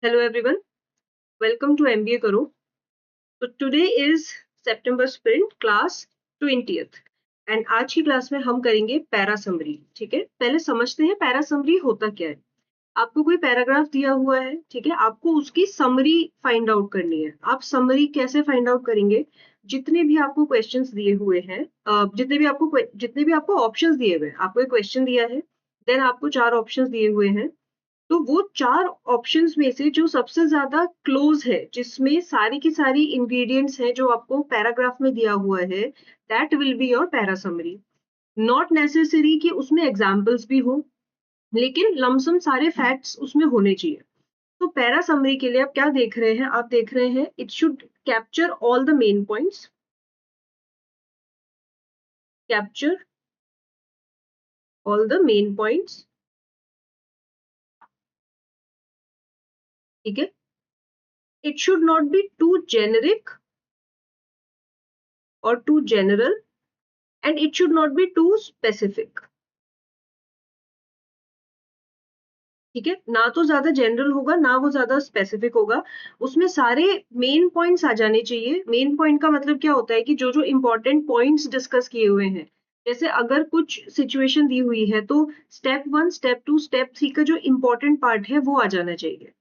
Hello everyone, welcome to MBA Karo. So today is September Sprint class 20th and आज की class में हम करेंगे पैरा समरी. ठीक है, पहले समझते हैं पैरा समरी होता क्या है. आपको कोई पैराग्राफ दिया हुआ है, ठीक है, आपको उसकी समरी फाइंड आउट करनी है. आप समरी कैसे फाइंड आउट करेंगे? जितने भी आपको क्वेश्चंस दिए हुए हैं, जितने भी आपको ऑप्शंस दिए हुए हैं, आपको एक क्वेश्चन दिया है, देन आपको 4 ऑप्शंस दिए हुए हैं. तो वो 4 ऑप्शंस में से जो सबसे ज्यादा क्लोज है, जिसमें सारी की सारी इंग्रेडिएंट्स हैं जो आपको पैराग्राफ में दिया हुआ है, that will be your para summary. Not necessary कि उसमें एग्जाम्पल्स भी हो, लेकिन लमसम सारे फैक्ट्स उसमें होने चाहिए. तो पैरा समरी के लिए आप क्या देख रहे हैं? आप देख रहे हैं it should capture all the main points, capture all the main points. ठीक है, it should not be too generic और too general, and it should not be too specific. ठीक है, ना तो ज्यादा जनरल होगा ना वो ज्यादा स्पेसिफिक होगा. उसमें सारे मेन पॉइंट्स आ जाने चाहिए. मेन पॉइंट का मतलब क्या होता है कि जो जो इंपॉर्टेंट पॉइंट्स डिस्कस किए हुए हैं, जैसे अगर कुछ सिचुएशन दी हुई है तो स्टेप 1, स्टेप 2, स्टेप 3 का जो इंपॉर्टेंट पार्ट है वो आ जाना चाहिए.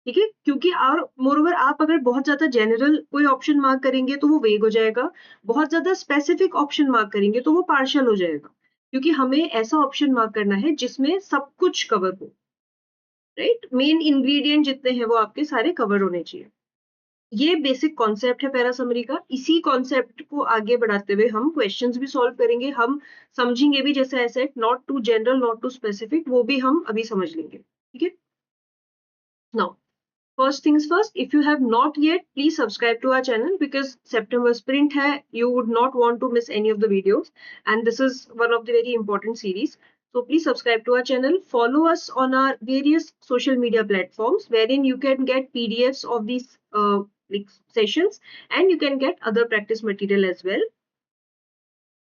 ठीक है, क्योंकि और मोरओवर आप अगर बहुत ज्यादा जनरल कोई ऑप्शन मार्क करेंगे तो वो वेग हो जाएगा. बहुत ज्यादा स्पेसिफिक ऑप्शन मार्क करेंगे तो वो पार्शियल हो जाएगा. क्योंकि हमें ऐसा ऑप्शन मार्क करना है जिसमें सब कुछ कवर हो. राइट, मेन इंग्रेडिएंट जितने हैं वो आपके सारे कवर होने चाहिए. ये बेसिक कॉन्सेप्ट है पैरा समरी का. इसी कॉन्सेप्ट को आगे बढ़ाते हुए हम क्वेश्चंस भी सॉल्व करेंगे, हम समझेंगे भी. जैसे ऐसे not too general not too specific, वो भी हम अभी समझ लेंगे. ठीक है, now first things first, if you have not yet, please subscribe to our channel because September Sprint hai, you would not want to miss any of the videos, and this is one of the very important series. So please subscribe to our channel, follow us on our various social media platforms wherein you can get PDFs of these like sessions, and you can get other practice material as well.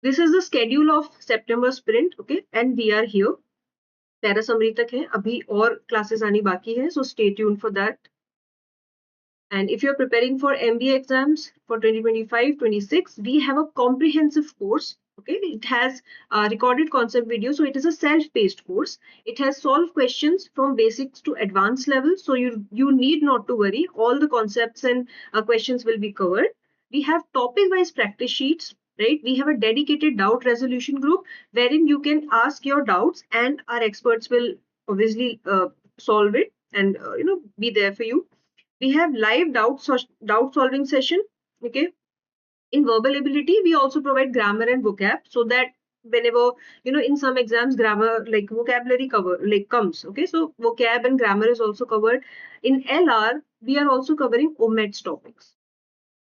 This is the schedule of September Sprint, okay, and we are here. Para summary तक है, अभी और classes आनी बाकी है, so stay tuned for that. And if you're preparing for MBA exams for 2025-26, we have a comprehensive course. Okay, it has recorded concept video, so it is a self-paced course. It has solved questions from basics to advanced level, so you need not to worry. All the concepts and questions will be covered. We have topic-wise practice sheets. Right, we have a dedicated doubt resolution group wherein you can ask your doubts, and our experts will obviously solve it and be there for you. We have live doubt solving session. Okay, in verbal ability we also provide grammar and vocab, so that whenever in some exams grammar like vocabulary cover like comes. Okay, so vocab and grammar is also covered. In LR we are also covering omits topics.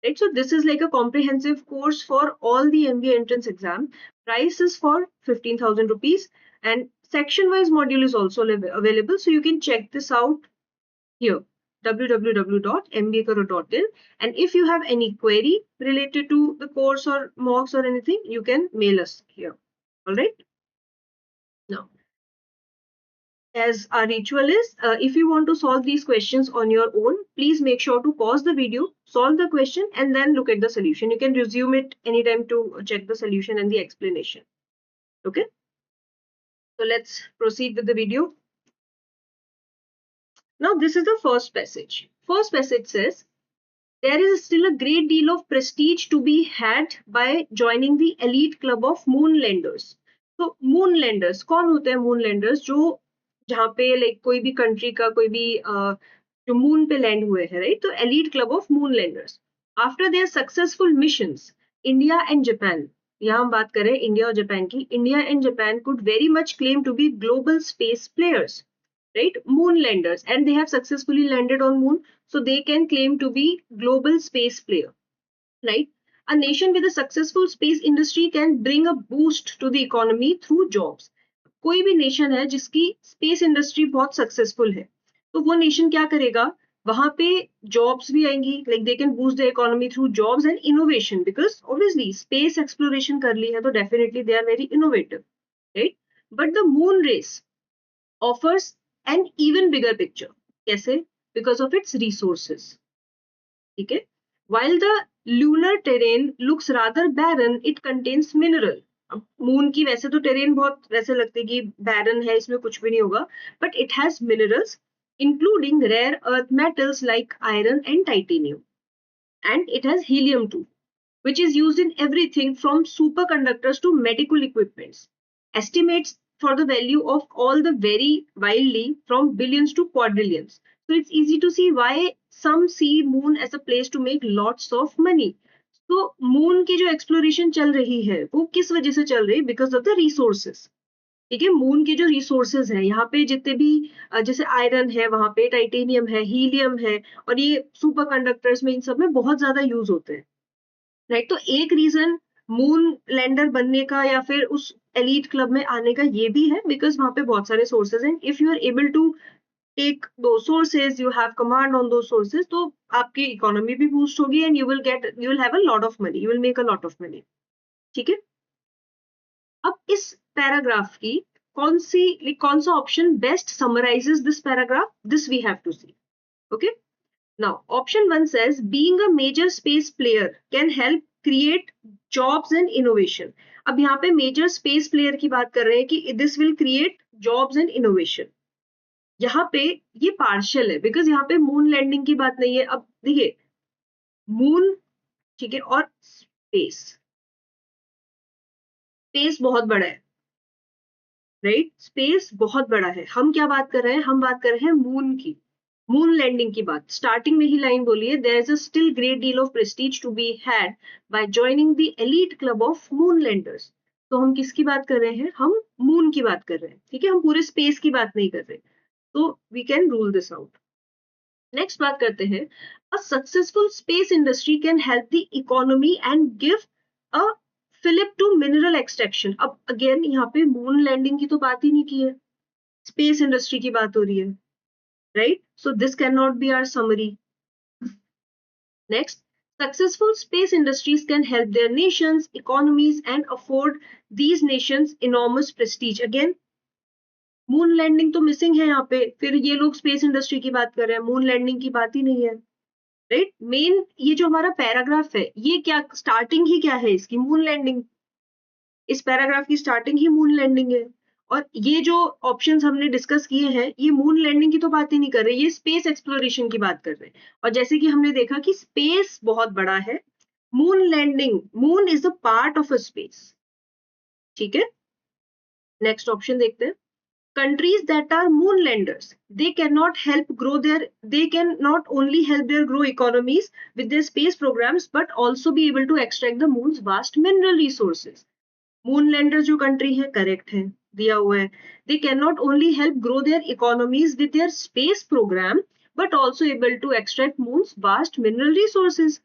Right, so this is like a comprehensive course for all the MBA entrance exam. Price is for 15,000 rupees, and section wise module is also available, so you can check this out here, www.mbakaro.in. And if you have any query related to the course or mocks or anything, you can mail us here. All right, now as our ritual is, if you want to solve these questions on your own, please make sure to pause the video, solve the question, and then look at the solution. You can resume it anytime to check the solution and the explanation. Okay, so let's proceed with the video. Now this is the first passage. First passage says, there is still a great deal of prestige to be had by joining the elite club of moonlanders. तो moonlanders कौन होते हैं? moonlanders जो जहाँ पे like कोई भी country का कोई भी जो मून पे लैंड हुए हैं, राइट? तो elite club of moonlanders. After their successful missions, India and Japan, यहाँ हम बात करें इंडिया और जापान की, India and Japan could very much claim to be global space players. Right, moonlanders, and they have successfully landed on moon, so they can claim to be global space player. Right, a nation with a successful space industry can bring a boost to the economy through jobs. कोई भी nation है जिसकी space industry बहुत successful है, तो वो nation क्या करेगा? वहां पे जॉब्स भी आएंगी, like they can boost the economy through jobs and innovation, because obviously space exploration कर ली है तो definitely they are very innovative. Right, but the moon race offers an even bigger picture. कैसे? because of its resources. ठीक है. While the lunar terrain looks rather barren, it contains mineral. अब moon की वैसे तो टेरेन बहुत वैसे लगते कि बैरन है, इसमें कुछ भी नहीं होगा, but it has minerals including rare earth metals like iron and titanium, and it has helium too, which is used in everything from superconductors to medical equipments. Estimates for the value of all the vary wildly from billions to quadrillions. So it's easy to see why some see moon as a place to make lots of money. तो moon की जो exploration चल रही है वो किस वजह से चल रही है? Because of the resources. ठीक है, मून के जो रिसोर्सेज है यहाँ पे जितने भी जैसे आयरन है, वहां पे टाइटेनियम है, हीलियम है, और ये सुपर कंडक्टर्स में इन सब में बहुत ज्यादा यूज होते हैं. राइट. तो एक रीजन मून लैंडर बनने का या फिर उस एलीट क्लब में आने का ये भी है बिकॉज वहां पे बहुत सारे सोर्सेज हैं. If you are able to take दो sources, you have command on दो सोर्सेज, तो आपकी इकोनॉमी भी बूस्ट होगी and you will have a lot of money, you will make a lot of money. ठीक है. अब इस पैराग्राफ की कौन सा option best summarizes this paragraph? This we have to see. Okay. Now, option 1 says being a major space player can help create jobs and innovation. अब यहाँ पे major space player की बात कर रहे हैं कि this will create jobs and innovation. यहाँ पे ये partial है because यहाँ पे moon landing की बात नहीं है. अब देखिए moon, ठीक है, और space बहुत बड़ा है, राइट. स्पेस बहुत बड़ा है. हम क्या बात कर रहे हैं? हम बात कर रहे हैं मून की, मून लैंडिंग की बात. स्टार्टिंग में ही लाइन बोली है, there is a still great deal of prestige to be had by joining the elite club of moon landers. तो हम किसकी बात कर रहे हैं? हम मून की बात कर रहे हैं. ठीक है, हम पूरे स्पेस की बात नहीं कर रहे. तो we can rule this out. Next बात करते हैं, a successful space industry can help the economy and give a fillip to mineral extraction. अब अगेन यहाँ पे मून लैंडिंग की तो बात ही नहीं की है, स्पेस इंडस्ट्री की बात हो रही है, right? So this cannot be our summary. Next, successful space industries can help their nations, economies, and afford these nations enormous prestige. Again, moon landing तो मिसिंग है यहाँ पे, फिर ये लोग स्पेस इंडस्ट्री की बात कर रहे हैं, मून लैंडिंग की बात ही नहीं है, राइट. मेन ये जो हमारा पैराग्राफ है, ये क्या स्टार्टिंग ही क्या है इसकी? Moon landing. इस पैराग्राफ की स्टार्टिंग ही मून लैंडिंग है. और ये जो ऑप्शंस हमने डिस्कस किए हैं, ये मून लैंडिंग की तो बात ही नहीं कर रहे, ये स्पेस एक्सप्लोरेशन की बात कर रहे हैं. और जैसे कि हमने देखा कि स्पेस बहुत बड़ा है, moon landing, moon is a part of a space. ठीक है. नेक्स्ट ऑप्शन देखते हैं. Countries that are moonlanders, they cannot only help their grow economies with their space programs, but also be able to extract the moon's vast mineral resources. मूनलैंडर जो country है, correct है, दिया हुआ है. They can not only help grow their economies with their space program but also able to extract moon's vast mineral resources.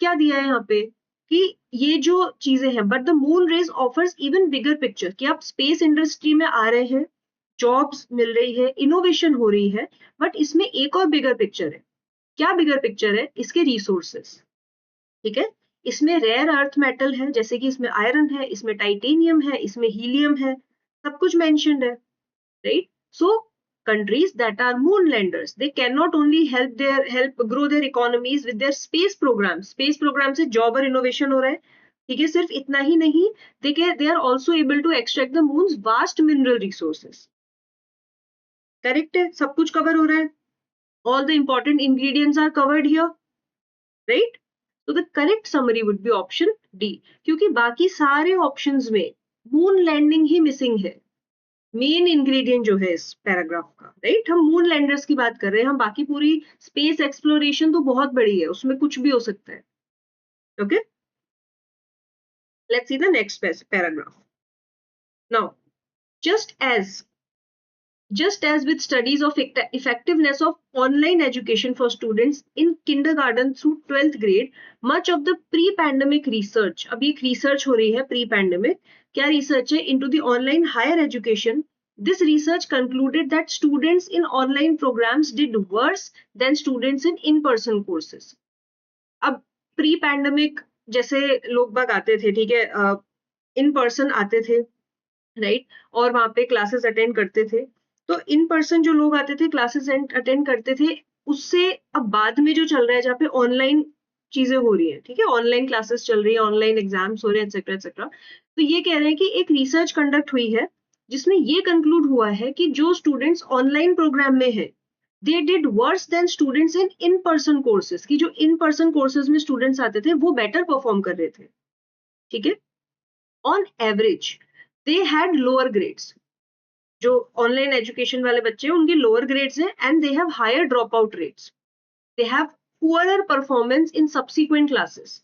क्या दिया है यहाँ पे कि ये जो चीजें हैं, but the moon race offers even bigger picture, कि आप स्पेस इंडस्ट्री में आ रहे हैं, जॉब्स मिल रही है, इनोवेशन हो रही है, बट इसमें एक और बिगर पिक्चर है. क्या बिगर पिक्चर है? इसके रिसोर्सेस. ठीक है. इसमें रेयर अर्थ मेटल है, जैसे कि इसमें आयरन है, इसमें टाइटेनियम है, इसमें हीलियम है, सब कुछ मेंशन्ड है, right. So countries that are moonlanders, they cannot only help grow their economies with their space programs. space program से job और innovation हो रहा है. ठीक है. सिर्फ इतना ही नहीं, they are also able to extract the moon's vast mineral resources. Correct है, सब कुछ कवर हो रहा है. all the important ingredients are covered here, right? तो the correct summary would be option D, क्योंकि बाकी सारे ऑप्शंस में मून लैंडिंग ही मिसिंग है, मेन इंग्रेडिएंट जो है इस पैराग्राफ का, राइट. हम मून लैंडर्स की बात कर रहे हैं, हम बाकी पूरी स्पेस एक्सप्लोरेशन तो बहुत बड़ी है, उसमें कुछ भी हो सकता है. Okay, let's see the next paragraph. Now just as with studies of effectiveness of online education for students in kindergarten through 12th grade, much of the pre-pandemic research, अभी एक research हो रही है pre-pandemic, क्या research है? Into the online higher education. This research concluded that students in online programs did worse than students in in-person courses. अब pre-pandemic जैसे लोग बाग आते थे, ठीक है, in person आते थे, राइट, और वहां पे क्लासेस अटेंड करते थे. तो इन पर्सन जो लोग आते थे, क्लासेस अटेंड करते थे, उससे अब बाद में जो चल रहा है जहाँ पे ऑनलाइन चीजें हो रही है, ठीक है, ऑनलाइन क्लासेस चल रही है, ऑनलाइन एग्जाम्स हो रहे हैं, एक्सेट्रा एक्सेट्रा, तो ये कह रहे हैं कि एक रिसर्च कंडक्ट हुई है जिसमें ये कंक्लूड हुआ है कि जो स्टूडेंट्स ऑनलाइन प्रोग्राम में है they did worse than students in person courses, की जो इन पर्सन कोर्सेज में स्टूडेंट्स आते थे वो बेटर परफॉर्म कर रहे थे, ठीक है, on average they had lower grades, जो ऑनलाइन एजुकेशन वाले बच्चे हैं उनके लोअर ग्रेड्स हैं, and they have higher drop out rates, they have poorer performance in subsequent classes,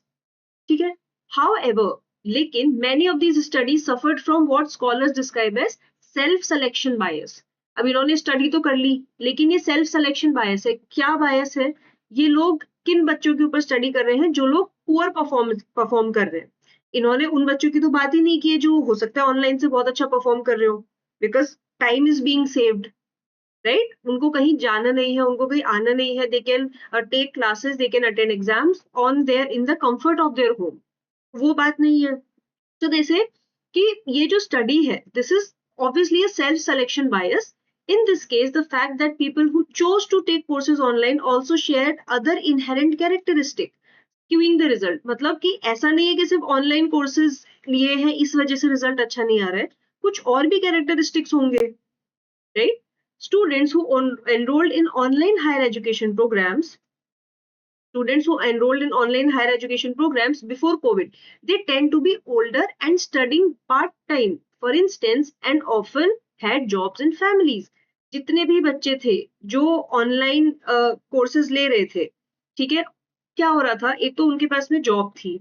ठीक है। However, लेकिन many of these studies suffered from what scholars describe as self selection bias. अब इन्होंने स्टडी तो कर ली लेकिन ये सेल्फ सिलेक्शन बायस है। क्या बायस है? ये लोग किन बच्चों के ऊपर स्टडी कर रहे हैं? जो लोग पुअर परफॉर्म कर रहे हैं। इन्होंने उन बच्चों की तो बात ही नहीं की है जो हो सकता है ऑनलाइन से बहुत अच्छा परफॉर्म कर रहे हो, because time is being saved, right. उनको कहीं जाना नहीं है, उनको कहीं आना नहीं है, they can take classes, they can attend exams on their in the comfort of their home, वो बात नहीं है। तो जैसे कि ये जो स्टडी है this is obviously a self selection bias. In this case the fact that people who chose to take courses online also share other inherent characteristic skewing the result. मतलब कि ऐसा नहीं है कि सिर्फ ऑनलाइन कोर्सेज लिए हैं इस वजह से रिजल्ट अच्छा नहीं आ रहा है, कुछ और भी कैरेक्टरिस्टिक्स होंगे, right. Students who enrolled in online higher education programs, students who enrolled in online higher education programs before COVID, they tend to be older and studying part-time, for instance, and often had jobs and families. जितने भी बच्चे थे जो online courses ले रहे थे, ठीक है, क्या हो रहा था, एक तो उनके पास में जॉब थी,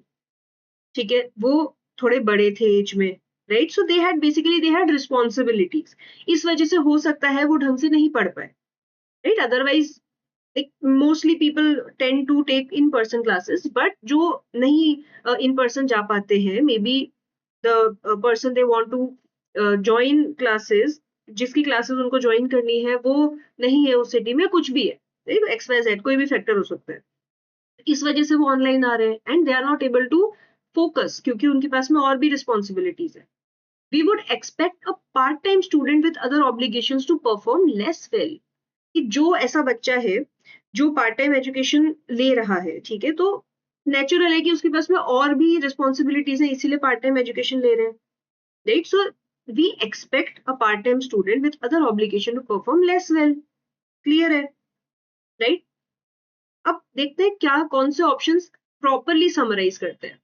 ठीक है, वो थोड़े बड़े थे एज में, right, so they had basically they had responsibilities, इस वजह से हो सकता है वो ढंग से नहीं पढ़ पाए, right. Otherwise like mostly people tend to take in person classes, but जो नहीं in person जा पाते हैं, maybe the person they want to join classes, जिसकी classes उनको join करनी है वो नहीं है उस सिटी में, कुछ भी है, XYZ कोई भी फैक्टर हो सकता है, इस वजह से वो ऑनलाइन आ रहे हैं and they are not able to focus क्योंकि उनके पास में और भी रिस्पॉन्सिबिलिटीज है। We would expect a part time student with other obligations to perform less well, कि जो ऐसा बच्चा है जो पार्ट टाइम एजुकेशन ले रहा है, ठीक है, तो नेचुरल है कि उसके पास में और भी रिस्पॉन्सिबिलिटीज है, इसीलिए पार्ट टाइम एजुकेशन ले रहे हैं, right. So we expect a part time student with other obligation to perform less well, clear है, राइट। अब देखते हैं क्या कौन से ऑप्शंस प्रॉपरली समराइज करते हैं।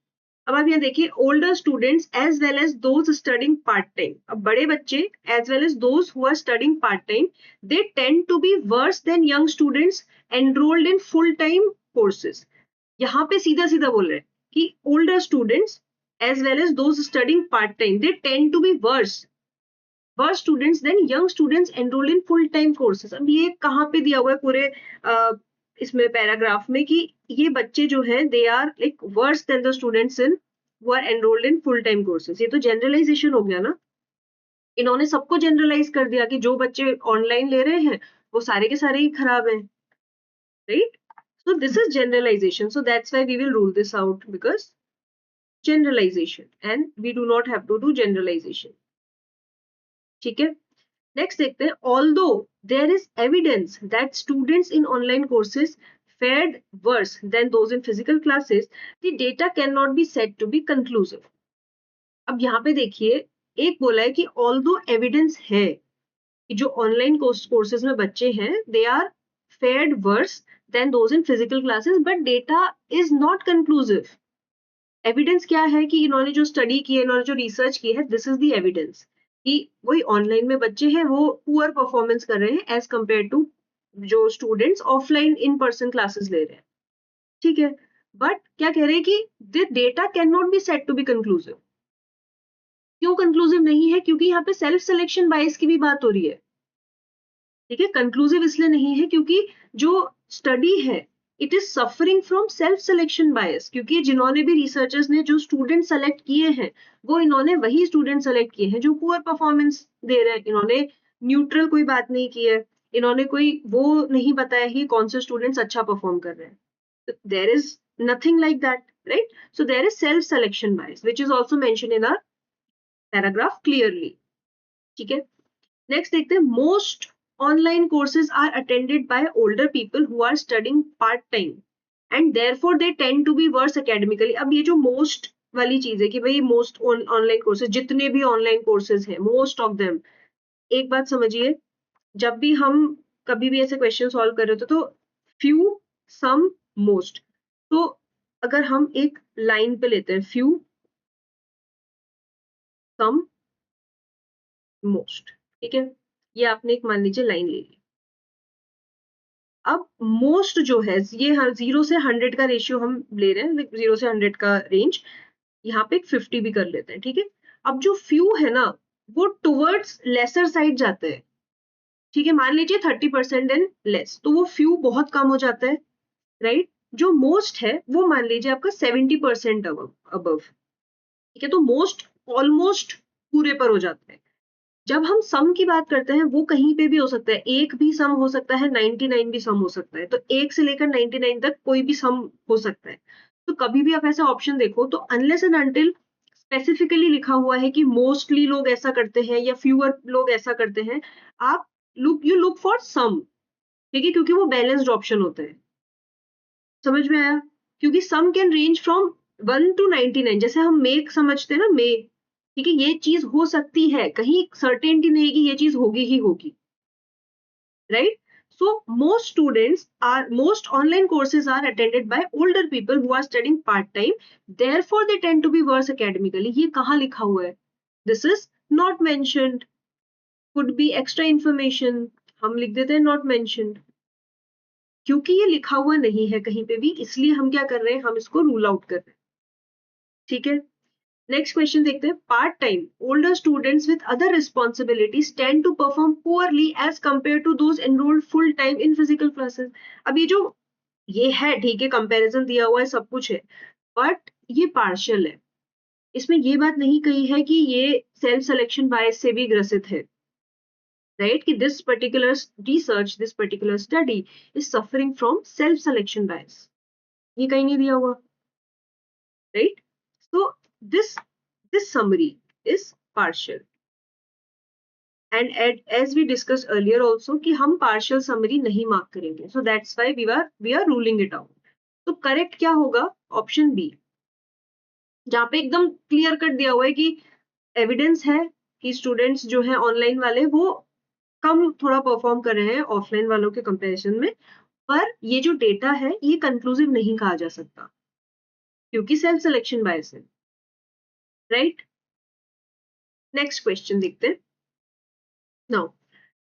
अब आप यहाँ देखिए, older students as well as those studying part time, अब बड़े बच्चे as well as those who are studying part time, they tend to be worse than young students enrolled in full time courses. यहाँ पे सीधा सीधा बोल रहे हैं कि older students as well as those studying part time, they tend to be worse students than young students enrolled in full time courses. अब ये कहाँ पे दिया हुआ है पूरे इसमें पैराग्राफ में कि ये बच्चे जो हैं they are like worse than the students in who are enrolled in full time courses. ये तो जनरलाइजेशन हो गया ना, इन्होंने सबको जनरलाइज कर दिया कि जो बच्चे ऑनलाइन ले रहे हैं वो सारे के सारे ही खराब हैं, right. So this is generalization, so that's why we will rule this out because generalization and we do not have to do generalization, ठीक है। नेक्स्ट देखते हैं, although there is evidence that students in online courses fared worse than those in physical classes, the data cannot be said to be conclusive. अब यहाँ पे देखिए, एक बोला है कि ऑल्दो एविडेंस है कि जो ऑनलाइन कोर्सेज में बच्चे हैं they are fared worse than those in physical classes, but data is not conclusive. Evidence क्या है कि इन्होंने जो स्टडी की है, इन्होंने जो रिसर्च की है, दिस इज द एविडेंस कि वही ऑनलाइन में बच्चे हैं वो पुअर परफॉर्मेंस कर रहे हैं एज कंपेयर टू जो students offline in person classes ले रहे हैं, ठीक है। बट क्या कह रहे हैं कि the data can not be said to be conclusive. क्यों कंक्लूसिव नहीं है? क्योंकि यहाँ पे सेल्फ सिलेक्शन बायस की भी बात हो रही है, ठीक है। कंक्लूसिव इसलिए नहीं है क्योंकि जो स्टडी है it is suffering from self selection bias, क्योंकि जिन्होंने भी रिसर्चर्स ने जो स्टूडेंट सेलेक्ट किए हैं वो इन्होंने वही स्टूडेंट सेलेक्ट किए हैं जो पुअर परफॉर्मेंस दे रहे हैं। इन्होंने न्यूट्रल कोई बात नहीं की है, इन्होंने कोई वो नहीं बताया कि कौन से स्टूडेंट्स अच्छा परफॉर्म कर रहे हैं। There is nothing like that, right. So there is self selection bias which is also mentioned in our paragraph clearly, ठीक है। नेक्स्ट देखते हैं, most online courses are attended by older people who are studying part time and therefore they tend to be worse academically. अब ये जो most वाली चीज है कि भाई most ऑनलाइन कोर्सेज, जितने भी ऑनलाइन कोर्सेज हैं, most of them, एक बात समझिए, जब भी हम कभी भी ऐसे क्वेश्चन सॉल्व कर रहे होते तो फ्यू, सम, मोस्ट, तो अगर हम एक लाइन पे लेते हैं फ्यू, सम, मोस्ट, ठीक है, ये आपने एक मान लीजिए लाइन ले ली। अब मोस्ट जो है, ये 0 से 100 का रेशियो हम ले रहे हैं, 0 से 100 का रेंज, यहाँ पे 50 भी कर लेते हैं, ठीक है। अब जो फ्यू है ना, वो टुवर्ड्स लेसर साइड जाते हैं, ठीक है, मान लीजिए 30% एंड लेस, तो वो फ्यू बहुत कम हो जाता है, राइट। जो मोस्ट है वो मान लीजिए आपका 70% अबव, ठीक है, तो मोस्ट ऑलमोस्ट पूरे पर हो जाता है। जब हम सम की बात करते हैं, वो कहीं पे भी हो सकता है, एक भी सम हो सकता है, 99 भी सम हो सकता है, तो एक से लेकर 99 तक कोई भी सम हो सकता है। तो कभी भी आप ऐसा ऑप्शन देखो तो अनलेस एंड अनटिल स्पेसिफिकली लिखा हुआ है कि मोस्टली लोग ऐसा करते हैं या फ्यूअर लोग ऐसा करते हैं, आप यू लुक फॉर सम, ठीक है, क्योंकि वो बैलेंस्ड ऑप्शन होता है। समझ में आया? क्योंकि sum can range from 1 to 99, जैसे हम मेक समझते हैं ना, मे, ठीक है, ये चीज हो सकती है, कहीं सर्टेनिटी नहीं कि ये चीज होगी ही होगी, right. So most online courses are attended by older people who are studying part time, therefore they tend to be worse academically. ये कहाँ लिखा हुआ है? This is not mentioned, could be extra information, हम लिख देते हैं not mentioned, क्योंकि ये लिखा हुआ नहीं है कहीं पे भी, इसलिए हम क्या कर रहे हैं, हम इसको रूल आउट कर रहे हैं, ठीक है। नेक्स्ट क्वेश्चन देखते हैं। Part time older students with other responsibilities tend to perform poorly as compare to those enrolled full time in physical classes. अब ये है, ठीक है, कंपैरिजन दिया हुआ है, सब कुछ है, बट ये पार्शियल है, इसमें ये बात नहीं कही है कि ये सेल्फ सिलेक्शन बायस से भी ग्रसित है, राइट, कि this particular research, this particular study is suffering from self selection bias, ये कहीं नहीं दिया हुआ, right. So this summary is partial, and as we discussed earlier also कि हम partial summary नहीं मार्क करेंगे, so that's why we are ruling it out. तो करेक्ट क्या होगा? ऑप्शन बी, जहाँ पे एकदम क्लियर कट दिया हुआ है कि एविडेंस है कि स्टूडेंट्स जो है ऑनलाइन वाले वो कम थोड़ा परफॉर्म कर रहे हैं ऑफलाइन वालों के कंपैरिजन में, पर ये जो डेटा है ये कंक्लूसिव नहीं कहा जा सकता क्योंकि सेल्फ सिलेक्शन बायस है, राइट। नेक्स्ट क्वेश्चन देखते हैं। नाउ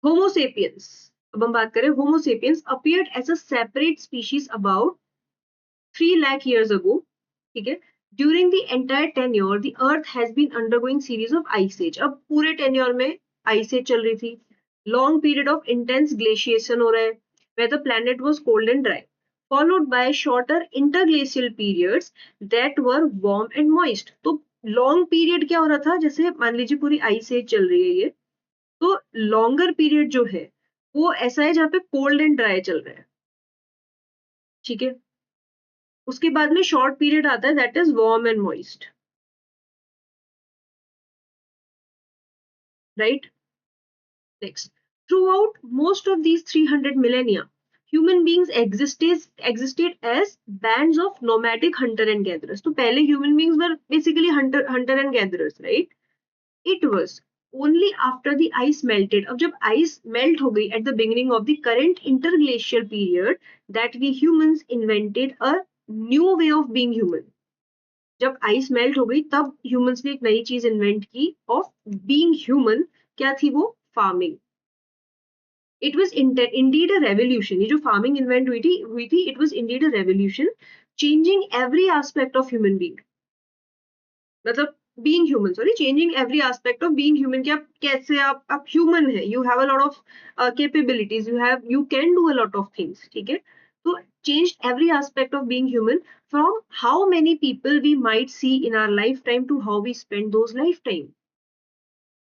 होमोसेपियंस, अब हम बात करें, homo sapiens appeared as a separate species about 3 lakh years ago, ठीक है। During the entire tenure the earth has been undergoing series of ice age, अब पूरे टेन्योर में आइस एज चल रही थी, long period of intense glaciation हो रहा है where the planet was cold and dry, followed by shorter interglacial periods that were warm and moist. तो लॉन्ग पीरियड क्या हो रहा था, जैसे मान लीजिए पूरी आइस एज चल रही है ये, तो लॉन्गर पीरियड जो है वो ऐसा है जहाँ पे कोल्ड एंड ड्राई चल रहा है, ठीक है। उसके बाद में शॉर्ट पीरियड आता है that is warm and moist, right. Next, through out most of these 300 millennia human beings existed as bands of nomadic hunter and gatherers. तो पहले human beings were basically hunter and gatherers, right? It was only after the ice melted, अब जब ice melt हो गई at the beginning of the current interglacial period that we humans invented a new way of being human. जब ice melt हो गई तब humans ने एक नई चीज invent की of being human, क्या थी वो? Farming. It was indeed a revolution. ये जो farming invent हुई थी, it was indeed a revolution, changing every aspect of human being. मतलब being human, sorry, changing every aspect of being human, कि आप कैसे आप human है, you have a lot of capabilities, you can do a lot of things, ठीक है। तो changed every aspect of being human, from how many people we might see in our lifetime to how we spend those lifetime,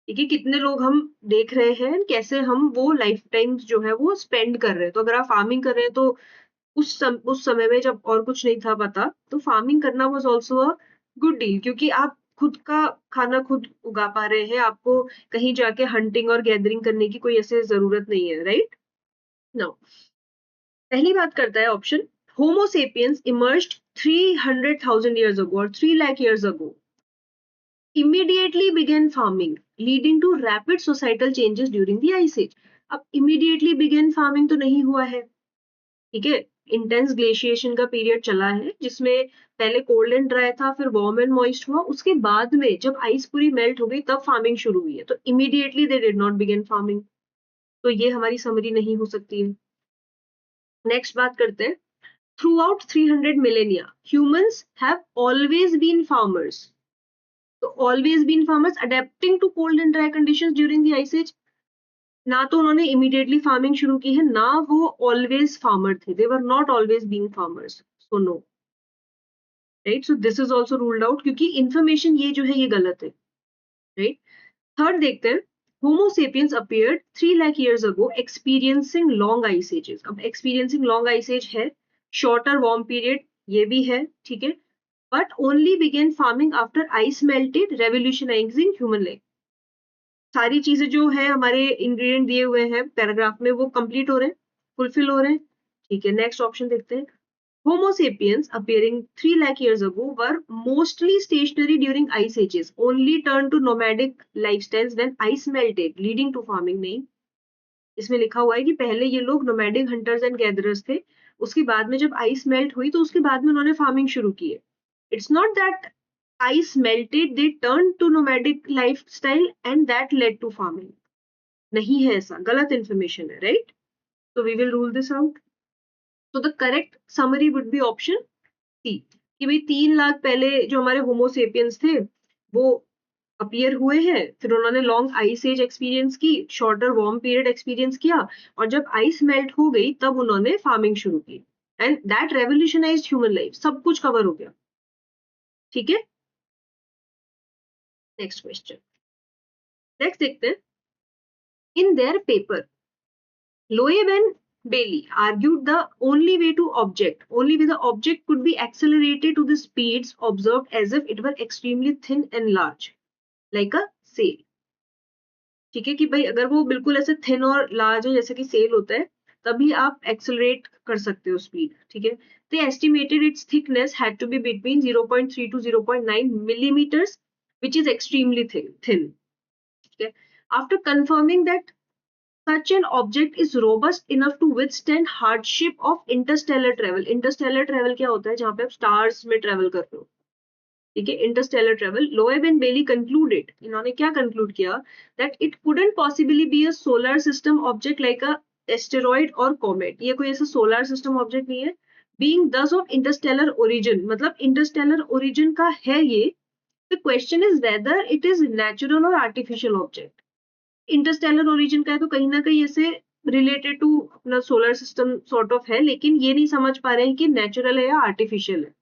ठीक है, कितने लोग हम देख रहे हैं, कैसे हम वो लाइफ टाइम जो है वो स्पेंड कर रहे हैं। तो अगर आप फार्मिंग कर रहे हैं तो उस समय में जब और कुछ नहीं था पता, तो फार्मिंग करना was also a good deal, क्योंकि आप खुद का खाना खुद उगा पा रहे हैं, आपको कहीं जाके हंटिंग और गैदरिंग करने की कोई ऐसे जरूरत नहीं है, राइट? नाउ पहली बात करता है option, homo sapiens emerged 300,000 years ago or 3 lakh years ago, immediately began farming, leading to rapid societal changes during the ice age. अब immediately began farming तो नहीं हुआ है, ठीक है? इंटेंस ग्लेशिएशन का पीरियड चला है जिसमें पहले कोल्ड एंड ड्राई था, फिर वार्म एंड मॉइस्ट हुआ, उसके बाद में जब आइस पूरी मेल्ट हो गई तब फार्मिंग शुरू हुई है, तो immediately they did not begin farming, तो ये हमारी समरी नहीं हो सकती है। नेक्स्ट बात करते हैं, throughout 300 millennia humans have always been farmers, तो always been farmers adapting to cold and dry conditions during the ice age, ना तो उन्होंने इमीडिएटली फार्मिंग शुरू की है, ना वो ऑलवेज फार्मर थे, they were not always being farmers, so no, right? So this is also ruled out, क्योंकि इंफॉर्मेशन ये जो है ये गलत है, राइट? थर्ड देखते हैं, homo sapiens appeared 3 lakh years ago experiencing long ice ages। अब experiencing long ice age है, shorter warm period ये भी है, ठीक है, but only began farming after ice melted, revolutionizing human life। सारी चीजें जो है हमारे इंग्रेडिएंट दिए हुए हैं पैराग्राफ में वो कंप्लीट हो रहे हैं, फुलफिल हो रहे हैं, ठीक है। नेक्स्ट ऑप्शन देखते हैं, Homo sapiens appearing 3 lakh years ago were mostly stationary during ice ages, only turned to nomadic lifestyles when ice melted, leading to farming। नहीं, इसमें लिखा हुआ है कि पहले ये लोग nomadic hunters and gatherers थे, उसके बाद में जब ice melt हुई तो उसके बाद में उन्होंने farming शुरू की है। It's not that ice melted, they turned to nomadic lifestyle and that led to farming। नहीं है ऐसा, गलत इंफॉर्मेशन है, right? So we will rule this out। तो the correct summary would be option C, कि भाई 3 लाख पहले जो हमारे होमोसेपियंस थे वो अपीयर हुए हैं, फिर उन्होंने लॉन्ग आइस एज एक्सपीरियंस की, शॉर्टर वार्म पीरियड एक्सपीरियंस किया, और जब आइस मेल्ट हो गई तब उन्होंने फार्मिंग शुरू की, एंड दैट रेवोल्यूशनाइज्ड ह्यूमन लाइफ। सब कुछ कवर हो गया, ठीक है। नेक्स्ट क्वेश्चन, नेक्स्ट देखते हैं, in their paper Loeb and Bailey argued the only way the object could be accelerated to the speeds observed as if it were extremely thin and large, like a sail। ठीक है, कि भाई अगर वो बिल्कुल ऐसे थिन और large हो जैसे कि सेल होता है, तभी आप एक्सेलरेट कर सकते हो स्पीड, ठीक है। They estimated its thickness had to be between 0.3 to 0.9 millimeters, which is extremely thin, ठीक है। After confirming that such an object is robust enough to withstand hardship of interstellar travel। interstellar travel क्या होता है? जहां पे आप stars में travel कर रहे हो, ठीक है, interstellar travel। Loeb and Bailey concluded, इन्होंने क्या conclude किया? that it couldn't possibly be a solar system object like a asteroid or comet। ये कोई ऐसा solar system object नहीं है, being thus of interstellar origin, मतलब interstellar origin का है ये। The question is whether it is natural or artificial object। Interstellar origin का है तो कहीं ना कहीं ऐसे रिलेटेड टू अपना सोलर सिस्टम सॉर्ट ऑफ है, लेकिन ये नहीं समझ पा रहे हैं कि नेचुरल है या आर्टिफिशियल है।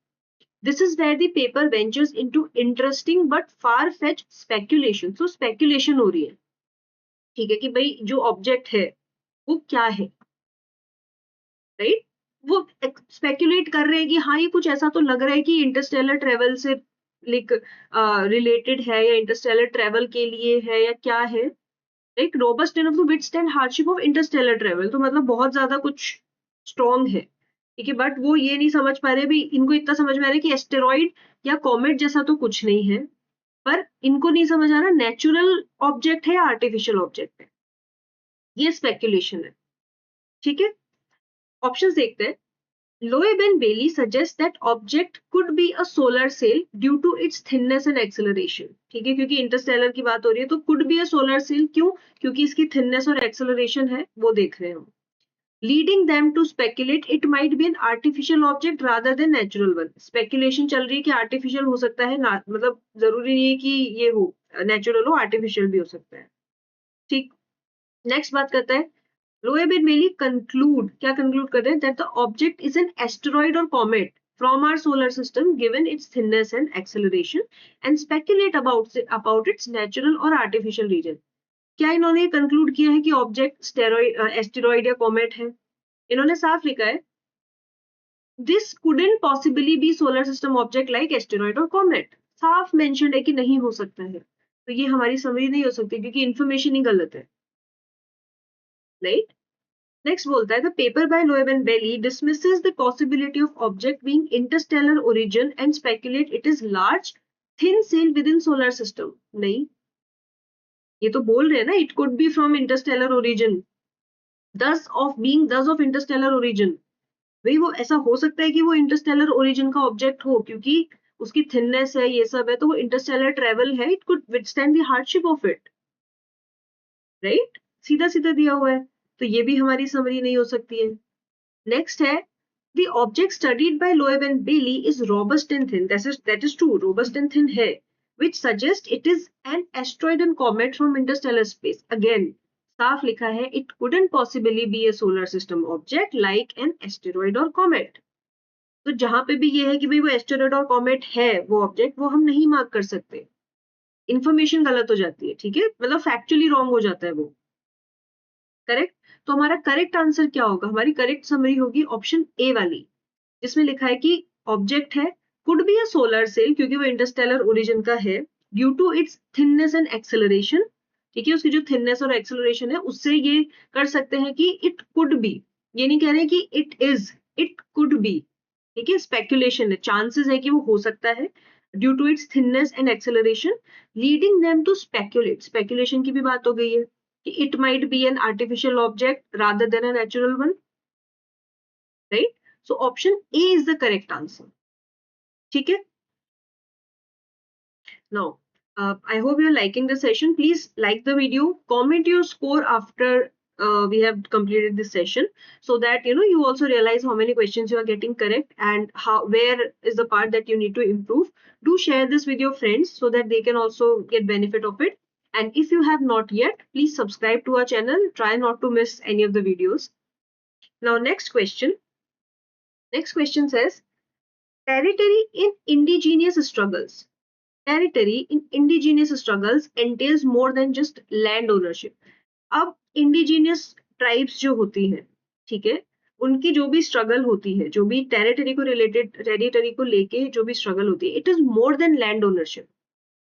This is where the paper ventures into interesting but far fetch speculation. सो स्पेक्यूलेशन हो रही है, ठीक है, कि भाई जो ऑब्जेक्ट है वो क्या है, राइट? वो स्पेक्यूलेट कर रहे हैं कि हाँ ये कुछ ऐसा तो लग रहा है कि इंटरस्टेलर ट्रेवल से रिलेटेड है या इंटरस्टेलर ट्रेवल के लिए है या क्या है, एक robust enough to withstand hardship of interstellar travel. तो मतलब बहुत ज्यादा कुछ स्ट्रॉन्ग है, ठीक है, बट वो ये नहीं समझ पा रहे, भी इनको इतना समझ में आ रहा है कि एस्टेरॉइड या कॉमेट जैसा तो कुछ नहीं है, पर इनको नहीं समझ आ रहा नेचुरल ऑब्जेक्ट है या आर्टिफिशियल ऑब्जेक्ट है। ये स्पेक्यूलेशन है, ठीक है। ऑप्शंस देखते हैं, Loeb and Bailey suggest that object could be a solar sail due to its thinness and acceleration। ठीक है, क्योंकि इंटरस्टेलर की बात हो रही है तो could be a solar sail, क्यों? क्योंकि इसकी थिननेस और एक्सेलरेशन है, वो देख रहे हैं हम। Leading them to speculate it might be an artificial object rather than natural one। Speculation चल रही है कि आर्टिफिशियल हो सकता है ना, मतलब जरूरी नहीं है कि ये हो नेचुरल हो, आर्टिफिशियल भी हो सकता है, ठीक। नेक्स्ट बात करता है, Loeb and Bailey conclude, क्या conclude कर रहे हैं? that the object is an asteroid or comet from our solar system given its thinness and acceleration, and speculate about its natural or artificial region। क्या इन्होंने conclude किया है कि object asteroid या कॉमेट है? इन्होंने साफ लिखा है this couldn't possibly be solar system object like asteroid or comet। साफ मेंशन्ड है कि नहीं हो सकता है, तो ये हमारी समरी नहीं हो सकती क्योंकि इंफॉर्मेशन ही गलत है, राइट। नेक्स्ट बोलता है the paper by Loeb and Bailey dismisses the possibility of object being interstellar origin and speculate it is large thin sail within solar system. नहीं, ये तो बोल रहे हैं ना, it could be from interstellar origin, thus of interstellar origin. भाई वो ऐसा हो सकता है कि वो इंटरस्टेलर ओरिजिन का ऑब्जेक्ट हो क्योंकि उसकी थिननेस है, ये सब है, तो वो इंटरस्टेलर ट्रेवल है, it could withstand the hardship of it, right. सीधा सीधा दिया हुआ है, तो ये भी हमारी समरी नहीं हो सकती है। नेक्स्ट है the object studied by Loeb and Bailey is robust and thin. That is true, robust and thin है, which suggests it is an asteroid and comet from interstellar space. Again, साफ लिखा है it couldn't possibly be a solar system object like an asteroid or comet. तो जहां पे भी ये है कि भाई वो एस्टेरॉइड और कॉमेट है वो ऑब्जेक्ट, वो हम नहीं मार्क कर सकते, इंफॉर्मेशन गलत हो जाती है, ठीक है, मतलब फैक्चुअली रॉन्ग हो जाता है वो, करेक्ट। तो हमारा करेक्ट आंसर क्या होगा, हमारी करेक्ट समरी होगी ऑप्शन ए वाली, जिसमें लिखा है कि ऑब्जेक्ट है could be a solar sail क्योंकि वो इंटरस्टेलर ओरिजिन का है due to its thinness and acceleration, ठीक है, उसकी जो थिननेस और एक्सेलरेशन है उससे ये कर सकते हैं कि इट कुड बी, ये नहीं कह रहे हैं कि it is, it could B, ठीक है, स्पेक्यूलेशन है, चांसेस है कि वो हो सकता है due to its thinness and acceleration leading them to speculate, speculation की भी बात हो गई है कि it might be an artificial object rather than a natural one, right. So option A is the correct answer. ठीक है? Now, I hope you're liking the session. Please like the video, comment your score after we have completed this session, so that you also realize how many questions you are getting correct and where is the part that you need to improve. Do share this with your friends so that they can also get benefit of it. And if you have not yet, please subscribe to our channel. Try not to miss any of the videos. Now, next question. Next question says, territory in indigenous struggles. Territory in indigenous struggles entails more than just land ownership. अब indigenous tribes जो होती हैं, ठीक है, उनकी जो भी struggle होती है, जो भी टेरिटरी को रिलेटेड, टेरिटरी को लेके जो भी स्ट्रगल होती है, it is more than land ownership.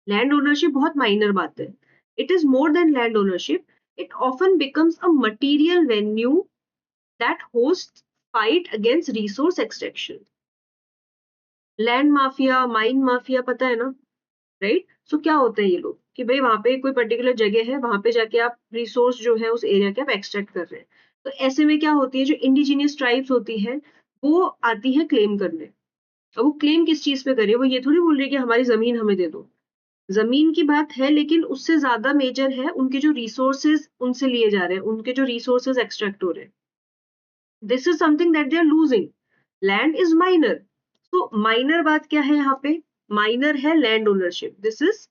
Land ownership बहुत माइनर बात है, it is more than land ownership, it often becomes a material venue that host fight against resource extraction. Land mafia, mine mafia, पता है ना, right. सो क्या होता है ये लोग कि भाई वहां पे कोई पर्टिकुलर जगह है, वहां पे जाके आप रिसोर्स जो है उस एरिया के आप एक्सट्रैक्ट कर रहे हैं, तो ऐसे में क्या होती है, जो इंडिजिनियस ट्राइब्स होती है वो आती है क्लेम करने। अब वो क्लेम किस चीज पे कर रही है, वो ये थोड़ी बोल रही है कि हमारी जमीन हमें दे दो, जमीन की बात है, लेकिन उससे ज्यादा मेजर है उनके जो रिसोर्सेज उनसे लिए जा रहे हैं, उनके जो रिसोर्सेज एक्सट्रैक्ट हो रहे हैं, this is something that they are losing. Land is minor, तो माइनर बात क्या है यहाँ पे, माइनर है land ownership, this is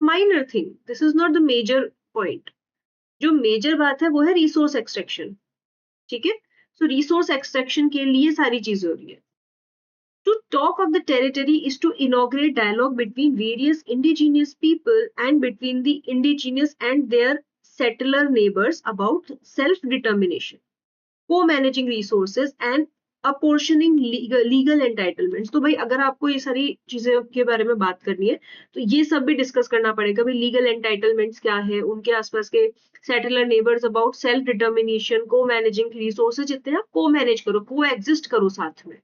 minor thing, this is not the major point. जो मेजर बात है वो है रिसोर्स एक्सट्रैक्शन, ठीक है। सो रिसोर्स एक्सट्रैक्शन के लिए सारी चीजें हो रही है। To talk of the territory is to inaugurate dialogue between various indigenous people and between the indigenous and their settler neighbors about self-determination, co-managing resources and apportioning legal entitlements. तो भाई अगर आपको ये सारी चीजें के बारे में बात करनी है तो ये सब भी डिस्कस करना पड़ेगा, भाई लीगल एंटाइटलमेंट्स क्या है, उनके आसपास के settler neighbours about self determination, को मैनेजिंग रिसोर्सेज, जितने आप को मैनेज करो, को एग्जिस्ट करो साथ में,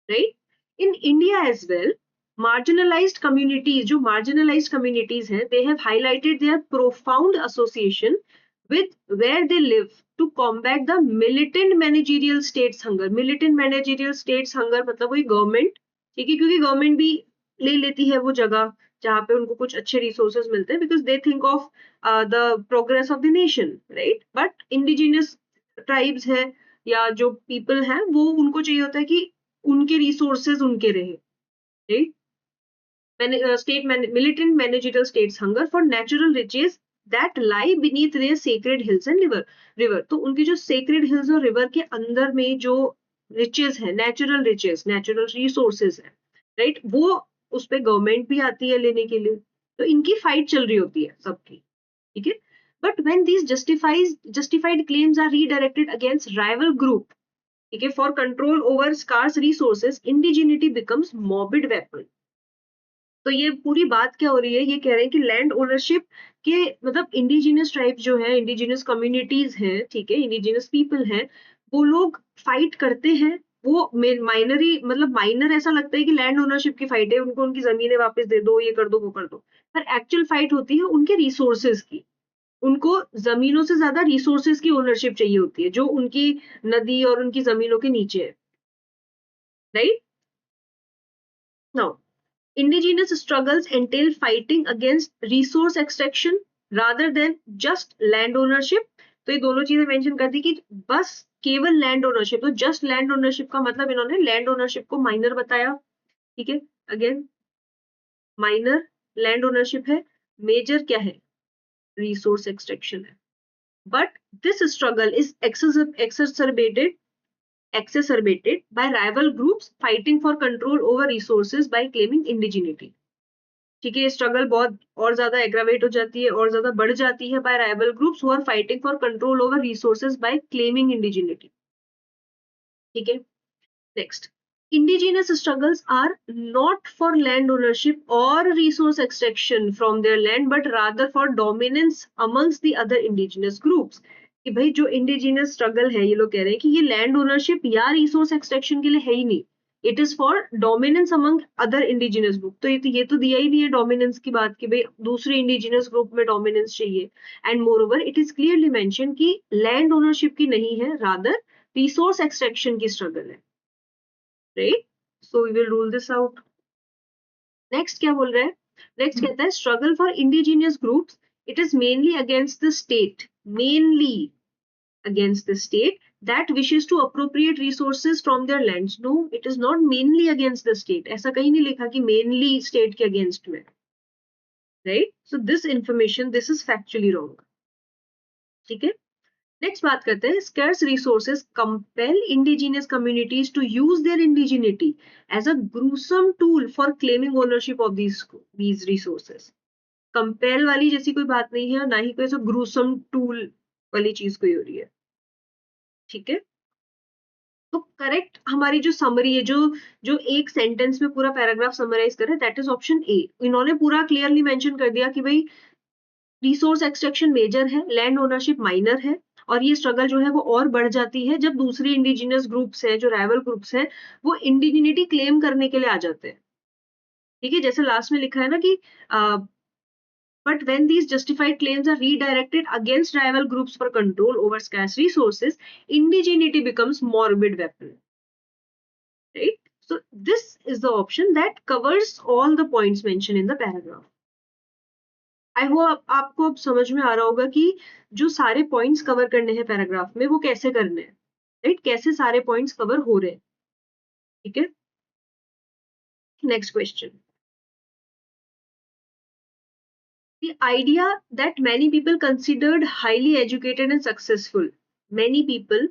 right. In India as well, marginalized communities, जो marginalized communities हैं, they have highlighted their profound association with where they live to combat the militant managerial states hunger. Militant managerial states hunger मतलब वही government, ठीक है, क्योंकि government भी ले लेती है वो जगह जहाँ पे उनको कुछ अच्छे रिसोर्सेज मिलते हैं, because they think of the progress of the nation, right. But indigenous tribes है या जो पीपल हैं, वो उनको चाहिए होता है कि उनके रिसोर्सेज उनके रहे, right. State militant managerial states hunger for natural riches that lie beneath their sacred hills and river. तो उनकी जो sacred hills और river के अंदर में जो riches है, natural riches, natural resources है, right, वो उस पे गवर्नमेंट भी आती है लेने के लिए, तो इनकी फाइट चल रही होती है सबकी, ठीक है। But when these justified claims are redirected against rival group, ठीक है, for control over scarce resources, indigeneity becomes morbid weapon. तो ये पूरी बात क्या हो रही है, ये कह रहे हैं कि लैंड ओनरशिप के मतलब इंडिजिनियस ट्राइब जो है, इंडिजिनियस कम्युनिटीज हैं, ठीक है, इंडिजिनियस पीपल हैं, वो लोग फाइट करते हैं। वो माइनरी मतलब माइनर ऐसा लगता है कि लैंड ओनरशिप की फाइट है, उनको उनकी जमीनें वापस दे दो, ये कर दो, वो कर दो, पर एक्चुअल फाइट होती है उनके रिसोर्सेज की। उनको जमीनों से ज्यादा रिसोर्सेज की ओनरशिप चाहिए होती है, जो उनकी नदी और उनकी जमीनों के नीचे है, right. Now indigenous struggles entail fighting against resource extraction rather than just land ownership। तो ये दोनों चीजें मेंशन कर दी कि बस केवल लैंड ओनरशिप, तो जस्ट लैंड ओनरशिप का मतलब इन्होंने लैंड ओनरशिप को माइनर बताया, ठीक है। अगेन माइनर लैंड ओनरशिप है, मेजर क्या है, रिसोर्स एक्सट्रैक्शन है। But this struggle is exacerbated by rival groups fighting for control over resources by claiming indigeneity। ठीक है, ये स्ट्रगल बहुत और ज्यादा एग्रावेट हो जाती है और ज्यादा बढ़ जाती है by rival groups who are fighting for control over resources by claiming indigeneity. ठीक है, next, indigenous struggles are not for land ownership or resource extraction from their land but rather for dominance amongst the other indigenous groups। कि भाई जो indigenous struggle है, ये लोग कह रहे हैं कि ये लैंड ओनरशिप या रिसोर्स एक्सट्रैक्शन के लिए है ही नहीं, it is for dominance among other indigenous group. तो ये तो दिया ही नहीं है डोमिनेंस की बात, कि भाई दूसरे इंडिजिनियस ग्रुप में डोमिनेंस चाहिए। And moreover it is clearly mention कि लैंड ओनरशिप की नहीं है, रादर रिसोर्स एक्सट्रैक्शन की स्ट्रगल है, right. So we will rule this out. Next क्या बोल रहा है, नेक्स्ट कहता है struggle for indigenous groups, it is mainly against the state, mainly against the state that wishes to appropriate resources from their lands। No, it is not mainly against the state, ऐसा कहीं नहीं लिखा कि mainly state के against में, right। So this information, this is factually wrong। ठीक है, next बात करते हैं, scarce resources compel indigenous communities to use their indigeneity as a gruesome tool for claiming ownership of these resources। compel वाली जैसी कोई बात नहीं है, ना ही कोई ऐसा gruesome tool वाली चीज कोई हो रही है, ठीक है। तो करेक्ट हमारी जो समरी है, जो जो एक सेंटेंस में पूरा पैराग्राफ समराइज करे, दैट इज ऑप्शन ए। इन्होंने पूरा क्लियरली मेंशन कर दिया कि भाई रिसोर्स एक्सट्रैक्शन मेजर है, लैंड ओनरशिप माइनर है, और ये स्ट्रगल जो है वो और बढ़ जाती है जब दूसरी इंडिजिनियस ग्रुप्स हैं, जो राइवल ग्रुप्स हैं, वो इंडिजिनिटी क्लेम करने के लिए आ जाते हैं। ठीक है, जैसे लास्ट में लिखा है ना कि but when these justified claims are redirected against rival groups for control over scarce resources, indigeneity becomes morbid weapon, right? So this is the option that covers all the points mentioned in the paragraph। I hope आपको अब समझ में आ रहा होगा कि जो सारे points cover करने हैं पैराग्राफ में, वो कैसे करने हैं, राइट, कैसे सारे पॉइंट्स कवर हो रहे हैं। ठीक है, next question. The idea that many people considered highly educated and successful, many people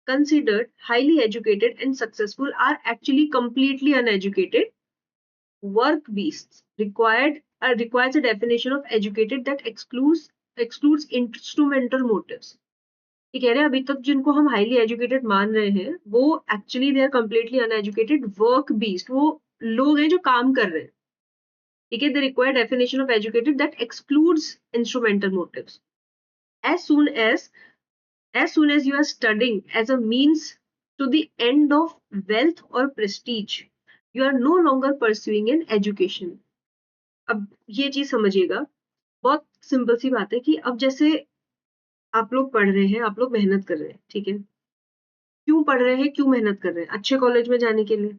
considered highly educated and successful are actually completely uneducated work beasts requires a definition of educated that excludes instrumental motives। ये कह रहे हैं अभी तक जिनको हम highly educated मान रहे हैं, वो actually they are completely uneducated work beast, वो लोग हैं जो काम कर रहे हैं। ठीक है, they require definition of educated that excludes instrumental motives. as soon as as soon as you are studying as a means to the end of wealth or prestige, you are no longer pursuing an education। अब ये चीज समझिएगा, बहुत simple सी बात है कि अब जैसे आप लोग पढ़ रहे हैं, आप लोग मेहनत कर रहे हैं, ठीक है, क्यों पढ़ रहे हैं, क्यों मेहनत कर रहे हैं, अच्छे कॉलेज में जाने के लिए।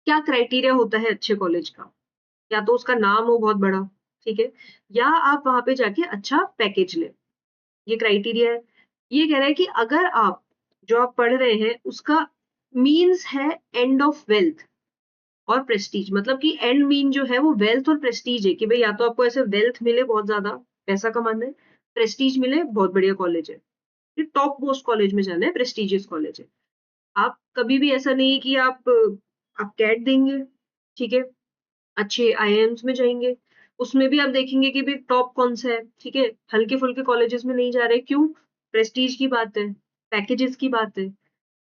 क्या क्राइटेरिया होता है अच्छे कॉलेज का, या तो उसका नाम हो बहुत बड़ा, ठीक है, या आप वहां पे जाके अच्छा पैकेज ले, ये क्राइटेरिया है। ये कह रहा है कि अगर आप जो आप पढ़ रहे हैं उसका मीन्स है एंड ऑफ वेल्थ और प्रेस्टीज, मतलब कि एंड मीन जो है वो वेल्थ और प्रेस्टीज है, कि भाई या तो आपको ऐसे वेल्थ मिले, बहुत ज्यादा पैसा कमाना है, प्रेस्टीज मिले, बहुत बढ़िया कॉलेज है, टॉप मोस्ट कॉलेज में जाना है, प्रेस्टिजियस कॉलेज है। आप कभी भी ऐसा नहीं कि आप कैट देंगे, ठीक है, अच्छे आईआईएम्स में जाएंगे, उसमें भी आप देखेंगे कि भी टॉप कौन सा है, ठीक है, हल्के फुल्के कॉलेजेस में नहीं जा रहे, क्यों, प्रेस्टीज की बात है, पैकेजेस की बात है,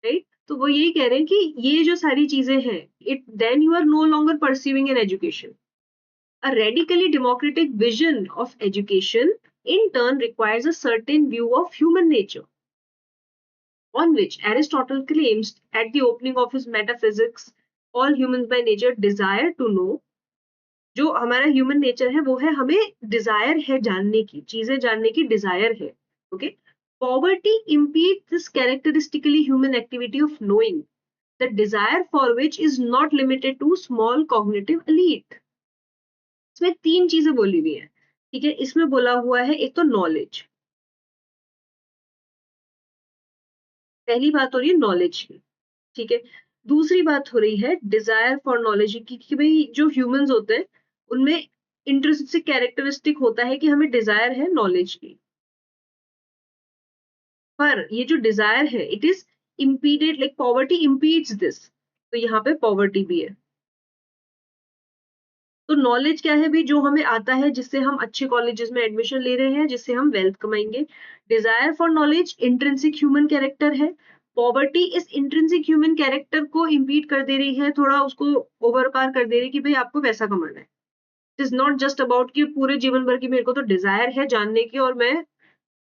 राइट। तो वो यही कह रहे हैं कि ये जो सारी चीजें हैं, it then you are no longer pursuing an education. A radically democratic vision of education in turn requires a certain view of human nature, on which Aristotle claims at the opening of his Metaphysics, all humans by nature desire to know. जो हमारा human nature है वो है, हमें Dzire है जानने की, चीजें जानने की डिजायर है. Okay. Poverty impedes this characteristically human activity of knowing, the desire for which is not limited to small cognitive elite. इसमें तीन चीजें बोली हुई है. ठीक है. इसमें बोला हुआ है एक तो नॉलेज. पहली बात हो रही है नॉलेज की. ठीक है. दूसरी बात हो रही है डिजायर फॉर नॉलेज की, कि भाई जो ह्यूमंस होते हैं उनमें इंट्रिंसिक कैरेक्टरिस्टिक होता है कि हमें डिजायर है नॉलेज की. पर ये जो डिजायर है it is impeded, like poverty impedes this. तो यहाँ पे पॉवर्टी भी है. तो नॉलेज क्या है भी, जो हमें आता है, जिससे हम अच्छे कॉलेजेस में एडमिशन ले रहे हैं, जिससे हम वेल्थ कमाएंगे. Dzire for knowledge intrinsic human character है. पॉवर्टी इस इंट्रिंसिक ह्यूमन कैरेक्टर को इम्पीड कर दे रही है, थोड़ा उसको ओवर पार कर दे रही है कि भाई आपको पैसा कमाना है. It is not just about कि पूरे जीवन भर की मेरे को तो डिजायर है जानने की और मैं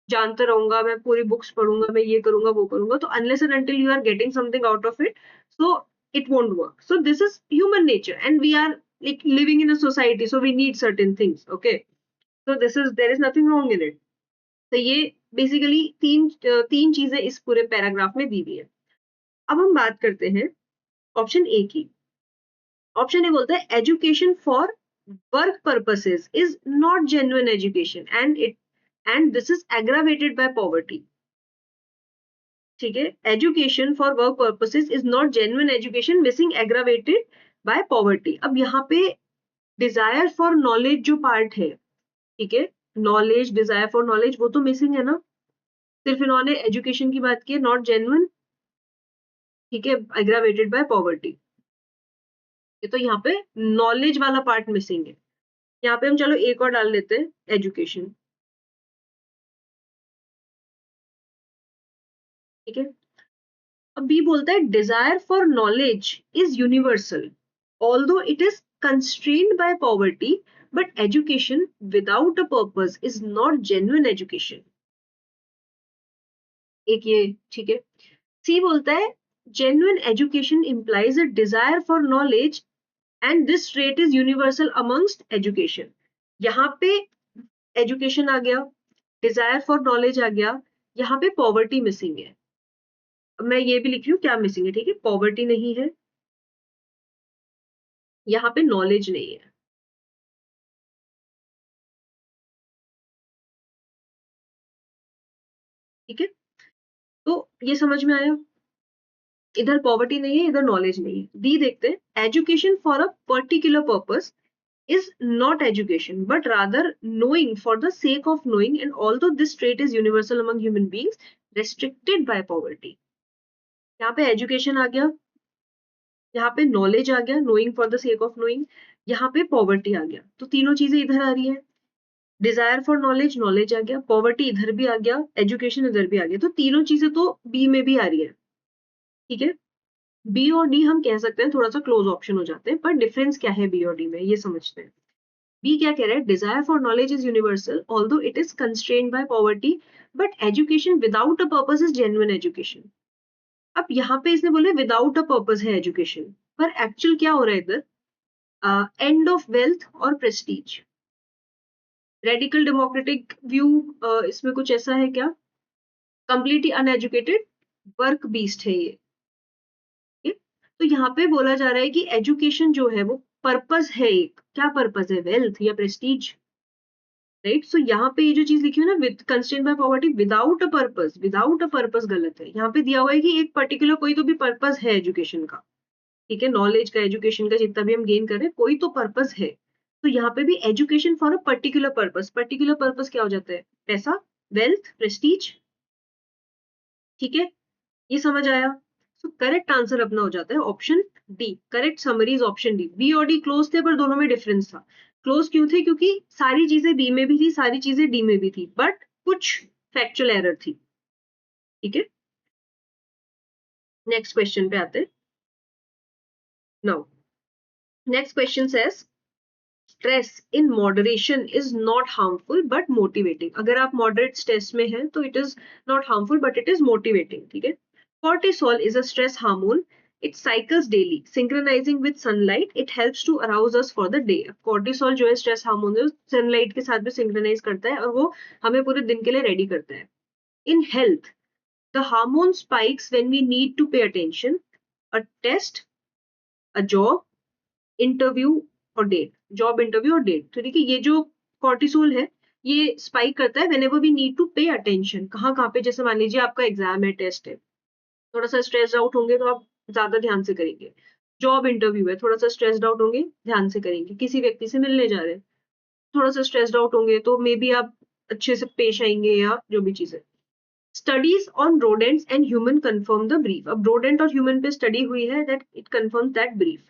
जानते रहूंगा, मैं पूरी बुक्स पढ़ूंगा, मैं ये करूंगा वो करूंगा. तो unless and until you are getting something out of it, so it won't work. So this is human nature and we are like living in a society, so we need certain things. Okay, so there is nothing wrong in it. तो ये basically तीन चीजें इस पूरे paragraph में दी हुई है. अब हम बात करते हैं ऑप्शन ए की. ऑप्शन ए बोलता है education for work purposes is not genuine education and this is aggravated by poverty. ठीक है. Education for work purposes is not genuine education, missing aggravated by poverty. अब यहाँ पे डिजायर फॉर नॉलेज जो part है, ठीक है, नॉलेज, डिजायर फॉर नॉलेज, वो तो मिसिंग है ना. सिर्फ इन्होंने एजुकेशन की बात की है, नॉट जेन्युइन. ठीक है. Aggravated by poverty. ये तो यहाँ पे नॉलेज वाला पार्ट मिसिंग है. यहाँ पे हम चलो एक और डाल लेते हैं, एजुकेशन. ठीक है. अब बी बोलता है desire for knowledge is universal although it is constrained by poverty, but education without a purpose is not genuine education. एक ये. ठीक है. सी बोलता है genuine education implies a desire for knowledge and this trait is universal amongst education. यहाँ पे education आ गया, Dzire for knowledge आ गया, यहाँ पे पॉवर्टी मिसिंग है. मैं ये भी लिख रही हूँ क्या मिसिंग है. ठीक है. पॉवर्टी नहीं है, यहाँ पे नॉलेज नहीं है. ठीक है. तो ये समझ में आया. इधर पॉवर्टी नहीं है, इधर नॉलेज नहीं है. डी देखते हैं. Education for a particular purpose is not education but rather knowing for the sake of knowing, and although this trait is universal among human beings, restricted by poverty. यहाँ पे education आ गया, यहाँ पे knowledge आ गया, knowing for the sake of knowing, यहाँ पे poverty आ गया. तो तीनों चीजें इधर आ रही है. डिजायर फॉर नॉलेज, नॉलेज आ गया, पॉवर्टी इधर भी आ गया, एजुकेशन इधर भी आ गया. तो तीनों चीजें तो बी में भी आ रही है. ठीक है. बी और डी हम कह सकते हैं थोड़ा सा क्लोज ऑप्शन हो जाते हैं, पर डिफरेंस क्या है बी और डी में ये समझते हैं. बी क्या कह रहा है, desire for knowledge is universal although it is constrained by poverty, but education without a purpose is genuine education. अब यहाँ पे इसने बोले विदाउट अ पर्पस है एजुकेशन, पर एक्चुअल क्या हो रहा है इधर, एंड ऑफ वेल्थ और प्रेस्टीज. रेडिकल डेमोक्रेटिक व्यू इसमें कुछ ऐसा है क्या, कंप्लीटली अनएजुकेटेड वर्क बीस्ट है ये. तो यहाँ पे बोला जा रहा है कि एजुकेशन जो है वो पर्पस है. एक क्या पर्पस है, वेल्थ या प्रेस्टीज. राइट. सो यहाँ पे ये जो चीज लिखी है ना, with constraint by poverty without a purpose, without a purpose गलत है. यहाँ पे दिया हुआ है कि एक पर्टिकुलर कोई तो भी पर्पस है एजुकेशन का. ठीक है. नॉलेज का, एजुकेशन का, जितना भी हम गेन कर रहे हैं, कोई तो पर्पस है. तो यहाँ पे भी education for a particular purpose. Particular purpose क्या हो जाता है, पैसा, वेल्थ, प्रेस्टीज. ठीक है. ये समझ आया. सो करेक्ट आंसर अपना हो जाता है option D. Correct summary is option D. B और डी क्लोज थे पर दोनों में डिफरेंस था. क्लोज क्यों थे, क्योंकि सारी चीजें बी में भी थी, सारी चीजें डी में भी थी, बट कुछ फैक्चुअल एरर थी. ठीक है. नेक्स्ट क्वेश्चन पे आते हैं. Now next question says stress in moderation is not harmful but motivating. अगर आप मॉडरेट स्ट्रेस में हैं तो it is not harmful but it is motivating. ठीक है. Cortisol is a stress hormone. It cycles daily synchronising with sunlight. It helps to arouse us for the day. Cortisol जो है stress hormone है, sunlight के साथ भी synchronise करता है और वो हमें पूरे दिन के लिए रेडी करता है. In health the hormone spikes when we need to pay attention, a test, a job, interview और डेट. जॉब इंटरव्यू और डेट. तो देखिए ये जो कॉर्टिसोल है ये स्पाइक करता है whenever we need to pay attention. कहाँ कहाँ पे, जैसे मान लीजिए आपका एग्जाम है, टेस्ट है, थोड़ा सा स्ट्रेस आउट होंगे तो आप ज्यादा ध्यान से करेंगे. जॉब इंटरव्यू है, थोड़ा सा स्ट्रेस्ड आउट होंगे, ध्यान से करेंगे. किसी व्यक्ति से मिलने जा रहे हैं, थोड़ा सा स्ट्रेस्ड आउट होंगे तो मे बी आप अच्छे से पेश आएंगे या जो भी चीज है. Studies on rodents and human confirm the brief. अब rodent और human पे study हुई है that it confirms that brief.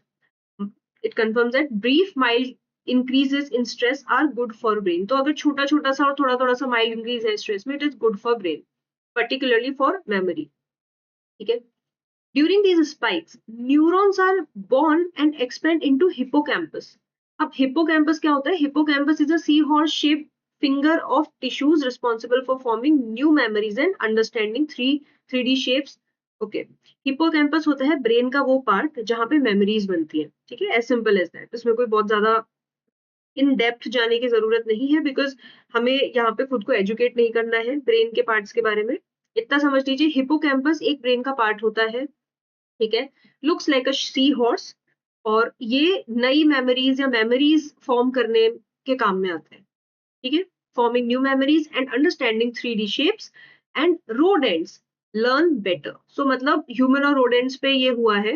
It confirms that brief mild increases in stress are good for brain. तो अगर छोटा छोटा सा और थोड़ा थोड़ा सा mild increase है stress में, it is good for brain, particularly for memory. ठीक है. During these spikes, neurons are born and expand into hippocampus. अब hippocampus क्या होता है? Hippocampus is a seahorse-shaped finger of tissues responsible for forming new memories and understanding 3D shapes. Okay. Hippocampus होता है brain का वो पार्ट जहाँ पे मेमोरीज बनती है. ठीक है. As simple as that. इसमें कोई बहुत ज्यादा इन डेप्थ जाने की जरूरत नहीं है बिकॉज हमें यहाँ पे खुद को एजुकेट नहीं करना है ब्रेन के पार्ट्स के बारे में. इतना समझ लीजिए हिपोकैम्पस एक ब्रेन का पार्ट होता है. ठीक है. Looks like a sea horse और ये नई मेमोरीज या मेमोरीज फॉर्म करने के काम में आता है. ठीक है. Forming new memories and understanding 3D shapes and rodents learn better. So मतलब ह्यूमन और रोडेंट्स पे ये हुआ है,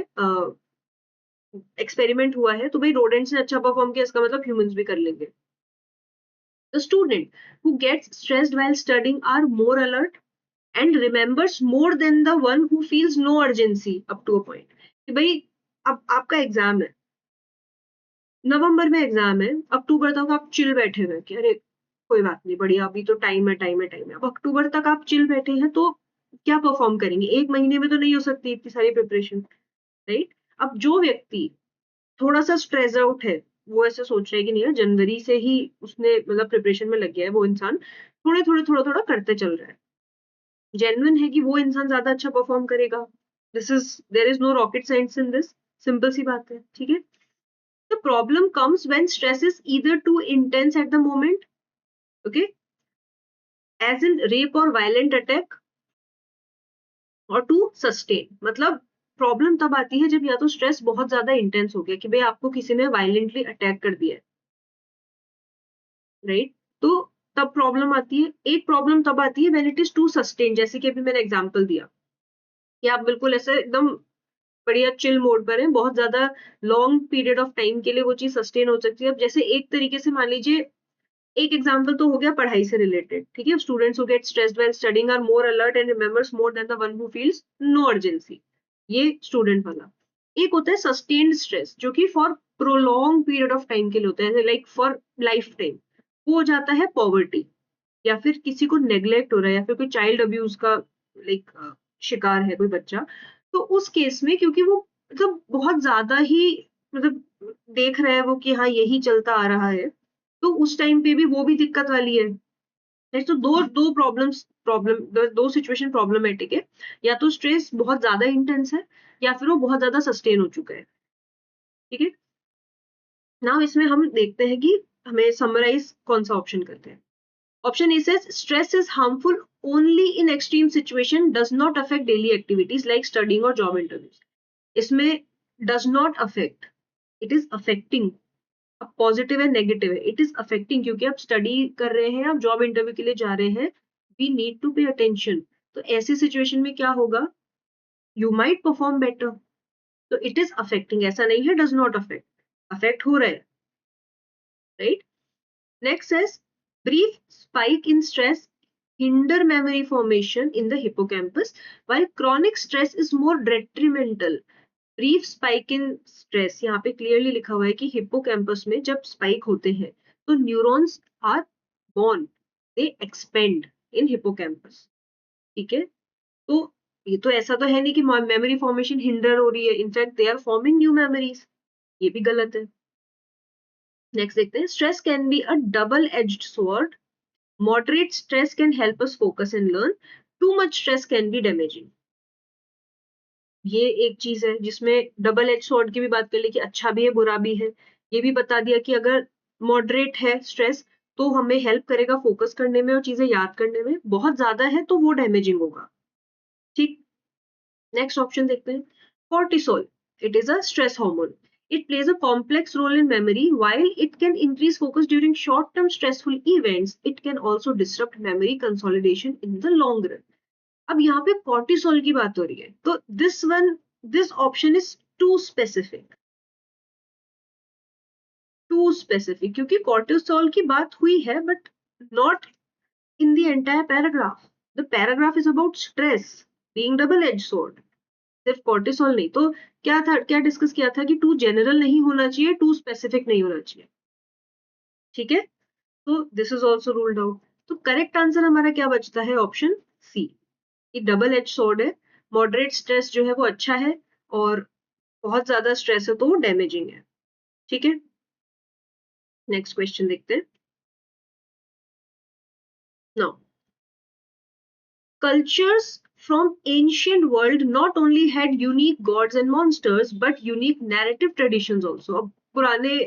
एक्सपेरिमेंट हुआ है, तो भाई रोडेंट्स ने अच्छा परफॉर्म किया, इसका मतलब ह्यूमंस भी कर लेंगे. The student who gets stressed while studying are more alert and remembers more than the one who feels no urgency up to a point. कि भाई अब आपका एग्जाम है, नवंबर में एग्जाम है, अक्टूबर तक आप चिल बैठे हुए कि अरे कोई बात नहीं, बढ़िया, अभी तो टाइम है, टाइम है, टाइम है. अब अक्टूबर तक आप चिल बैठे हैं तो क्या परफॉर्म करेंगे? एक महीने में तो नहीं हो सकती इतनी सारी प्रिपरेशन, राइट? अब जो व्यक्ति थोड़ा सा स्ट्रेस आउट है, वो ऐसे सोच रहा है कि नहीं यार जनवरी से ही उसने मतलब प्रिपरेशन में लग गया है, वो इंसान थोड़े थोड़े थोड़ा थोड़ा करते चल रहा है, जेन्युइन है कि वो इंसान ज्यादा अच्छा परफॉर्म करेगा. There is no rocket science in this. Simple सी बात है. ठीक है. The problem comes when stress is either too intense at the moment, okay, as in rape or violent attack, or too sustain. मतलब problem तब आती है जब या तो स्ट्रेस बहुत ज्यादा इंटेंस हो गया कि भाई आपको किसी ने वायलेंटली अटैक कर दिया है, राइट? तो तब प्रॉब्लम आती है. एक प्रॉब्लम तब आती है when it is too sustain, जैसे कि अभी मैंने एग्जांपल दिया कि आप बिल्कुल ऐसे एकदम बढ़िया चिल मोड पर हैं, बहुत ज्यादा लॉन्ग पीरियड ऑफ टाइम के लिए वो चीज सस्टेन हो सकती है. अब जैसे एक तरीके से मान लीजिए, एक एग्जांपल तो हो गया पढ़ाई से रिलेटेड. ठीक है. Students who get stressed while studying are more alert and remembers more than the one who feels no urgency. ये स्टूडेंट वाला. एक होता है सस्टेन्ड स्ट्रेस जो कि for prolong period of time के लिए होता है, लाइक फॉर लाइफ टाइम. वो हो जाता है पॉवर्टी, या फिर किसी को नेग्लेक्ट हो रहा है, या फिर कोई चाइल्ड अब्यूज का लाइक शिकार है कोई बच्चा. तो उस केस में क्योंकि वो मतलब बहुत ज्यादा ही मतलब देख रहा है वो कि हाँ यही चलता आ रहा है, तो उस टाइम पे भी वो भी दिक्कत वाली है. Right? तो दो दो दो सिचुएशन प्रॉब्लमेटिक है. या तो स्ट्रेस बहुत ज्यादा इंटेंस है, या फिर वो बहुत ज्यादा सस्टेन हो चुका है. ठीक है. नाउ इसमें हम देखते हैं कि हमें समराइज कौन सा ऑप्शन करते हैं. Option A says stress is harmful only in extreme situation, does not affect daily activities like studying or job interviews. इसमें does not affect, it is affecting. अब पॉजिटिव है नेगेटिव है, इट इज अफेक्टिंग, क्योंकि आप study कर रहे हैं, आप जॉब इंटरव्यू के लिए जा रहे हैं, we need to pay attention. तो ऐसी सिचुएशन में क्या होगा? You might perform better. तो इट इज अफेक्टिंग, ऐसा नहीं है डज नॉट अफेक्ट, अफेक्ट हो रहा है, right? Next says brief spike in stress hinder memory formation in the hippocampus, while chronic stress is more detrimental. Brief spike in stress, यहाँ पे clearly लिखा हुआ है कि हिप्पोकैम्पस में जब स्पाइक होते हैं तो neurons are born, they expand in hippocampus. ठीक है. तो ये तो ऐसा तो है नहीं कि मेमोरी फॉर्मेशन हिंडर हो रही है, in fact they are forming new memories. ये भी गलत है. नेक्स्ट देखते हैं, stress can be a double edged sword, moderate stress can help us focus and learn, too much stress can be damaging. ये एक चीज है जिसमें डबल एज स्वॉर्ड की भी बात कर ली कि अच्छा भी है बुरा भी है। ये भी बता दिया कि अगर मॉडरेट है स्ट्रेस तो हमें हेल्प करेगा फोकस करने में और चीजें याद करने में, बहुत ज्यादा है तो वो डैमेजिंग होगा। ठीक, नेक्स्ट ऑप्शन देखते हैं, cortisol, it is a stress hormone, it plays a complex role in memory. While it can increase focus during short term stressful events, it can also disrupt memory consolidation in the long run. अब यहाँ पे cortisol की बात हो रही है तो this option is too specific, क्योंकि cortisol की बात हुई है but not in the entire paragraph. The paragraph is about stress being double edged sword, सिर्फ कॉर्टिसोल नहीं। तो क्या था, क्या डिस्कस किया था कि टू जनरल नहीं होना चाहिए, टू स्पेसिफिक नहीं होना चाहिए। ठीक है, तो this is also ruled out. तो करेक्ट आंसर हमारा क्या बचता है, ऑप्शन सी, ये डबल एज सॉर्ड है। मॉडरेट स्ट्रेस जो है वो अच्छा है और बहुत ज्यादा स्ट्रेस है तो वो डैमेजिंग है। ठीक है, नेक्स्ट क्वेश्चन देखते हैं। Now, cultures from ancient world not only had unique gods and monsters but unique narrative traditions also। अब पुराने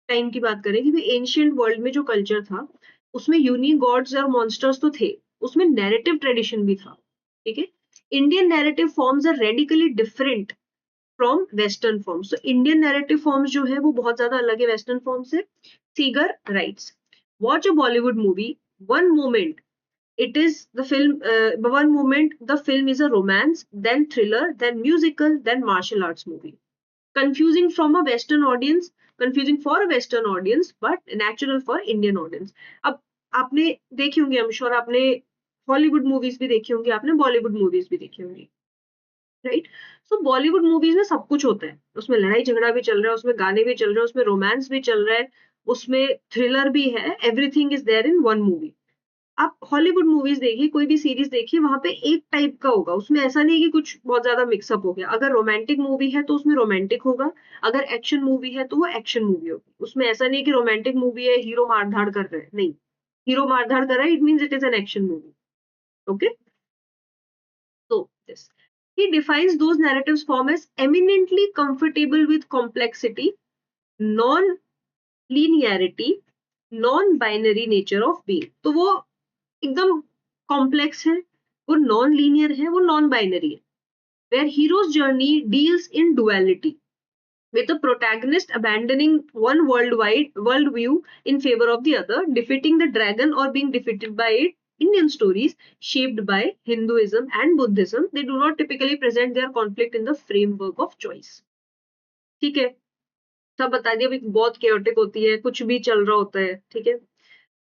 टाइम की बात करें कि एंशियंट वर्ल्ड में जो कल्चर था उसमें यूनिक गॉड्स और मॉन्स्टर्स तो थे, उसमें नैरेटिव ट्रेडिशन भी था। ठीक है, Indian narrative forms are radically different from western forms. तो इंडियन नैरेटिव फॉर्म्स जो है वो बहुत ज्यादा अलग है वेस्टर्न फॉर्म से। Seeger writes, watch a Bollywood movie, one moment it is the film, one moment the film is a romance, then thriller, then musical, then martial arts movie, confusing from a western audience, confusing for a western audience but natural for Indian audience। अब आपने देखी होंगी, I'm sure आपने Hollywood movies भी देखी होंगी, आपने Bollywood movies भी देखी होंगी, राइट। सो बॉलीवुड मूवीज में सब कुछ होता है, उसमें लड़ाई झगड़ा भी चल रहा है, उसमें गाने भी चल रहे हैं, उसमें रोमांस भी चल रहा है, उसमें थ्रिलर भी है, everything is there in one movie. आप हॉलीवुड मूवीज देखिए, कोई भी सीरीज देखिए, वहां पे एक टाइप का होगा, उसमें ऐसा नहीं कि कुछ बहुत ज्यादा मिक्सअप हो गया। अगर रोमांटिक मूवी है तो उसमें रोमांटिक होगा, अगर एक्शन मूवी है तो वो एक्शन मूवी होगी। उसमें ऐसा नहीं कि रोमांटिक मूवी है हीरो मारधाड़ कर रहा है, नहीं, हीरो मारधाड़ कर रहा है it means it is an action movie. Okay, so this, he defines those narratives form as eminently comfortable with complexity, non-linearity, non-binary nature of being। तो वो एकदम कॉम्प्लेक्स है, वो नॉन लीनियर है, वो नॉन बाइनरी है। Where heroes journey deals in duality, with the protagonist abandoning one world view in favor of the other, defeating the dragon or being defeated by it। Indian stories shaped by Hinduism and Buddhism, they do not typically present their conflict in the framework of choice। ठीक है, सब बता दिया, बहुत chaotic होती है, कुछ भी चल रहा होता है। ठीक है,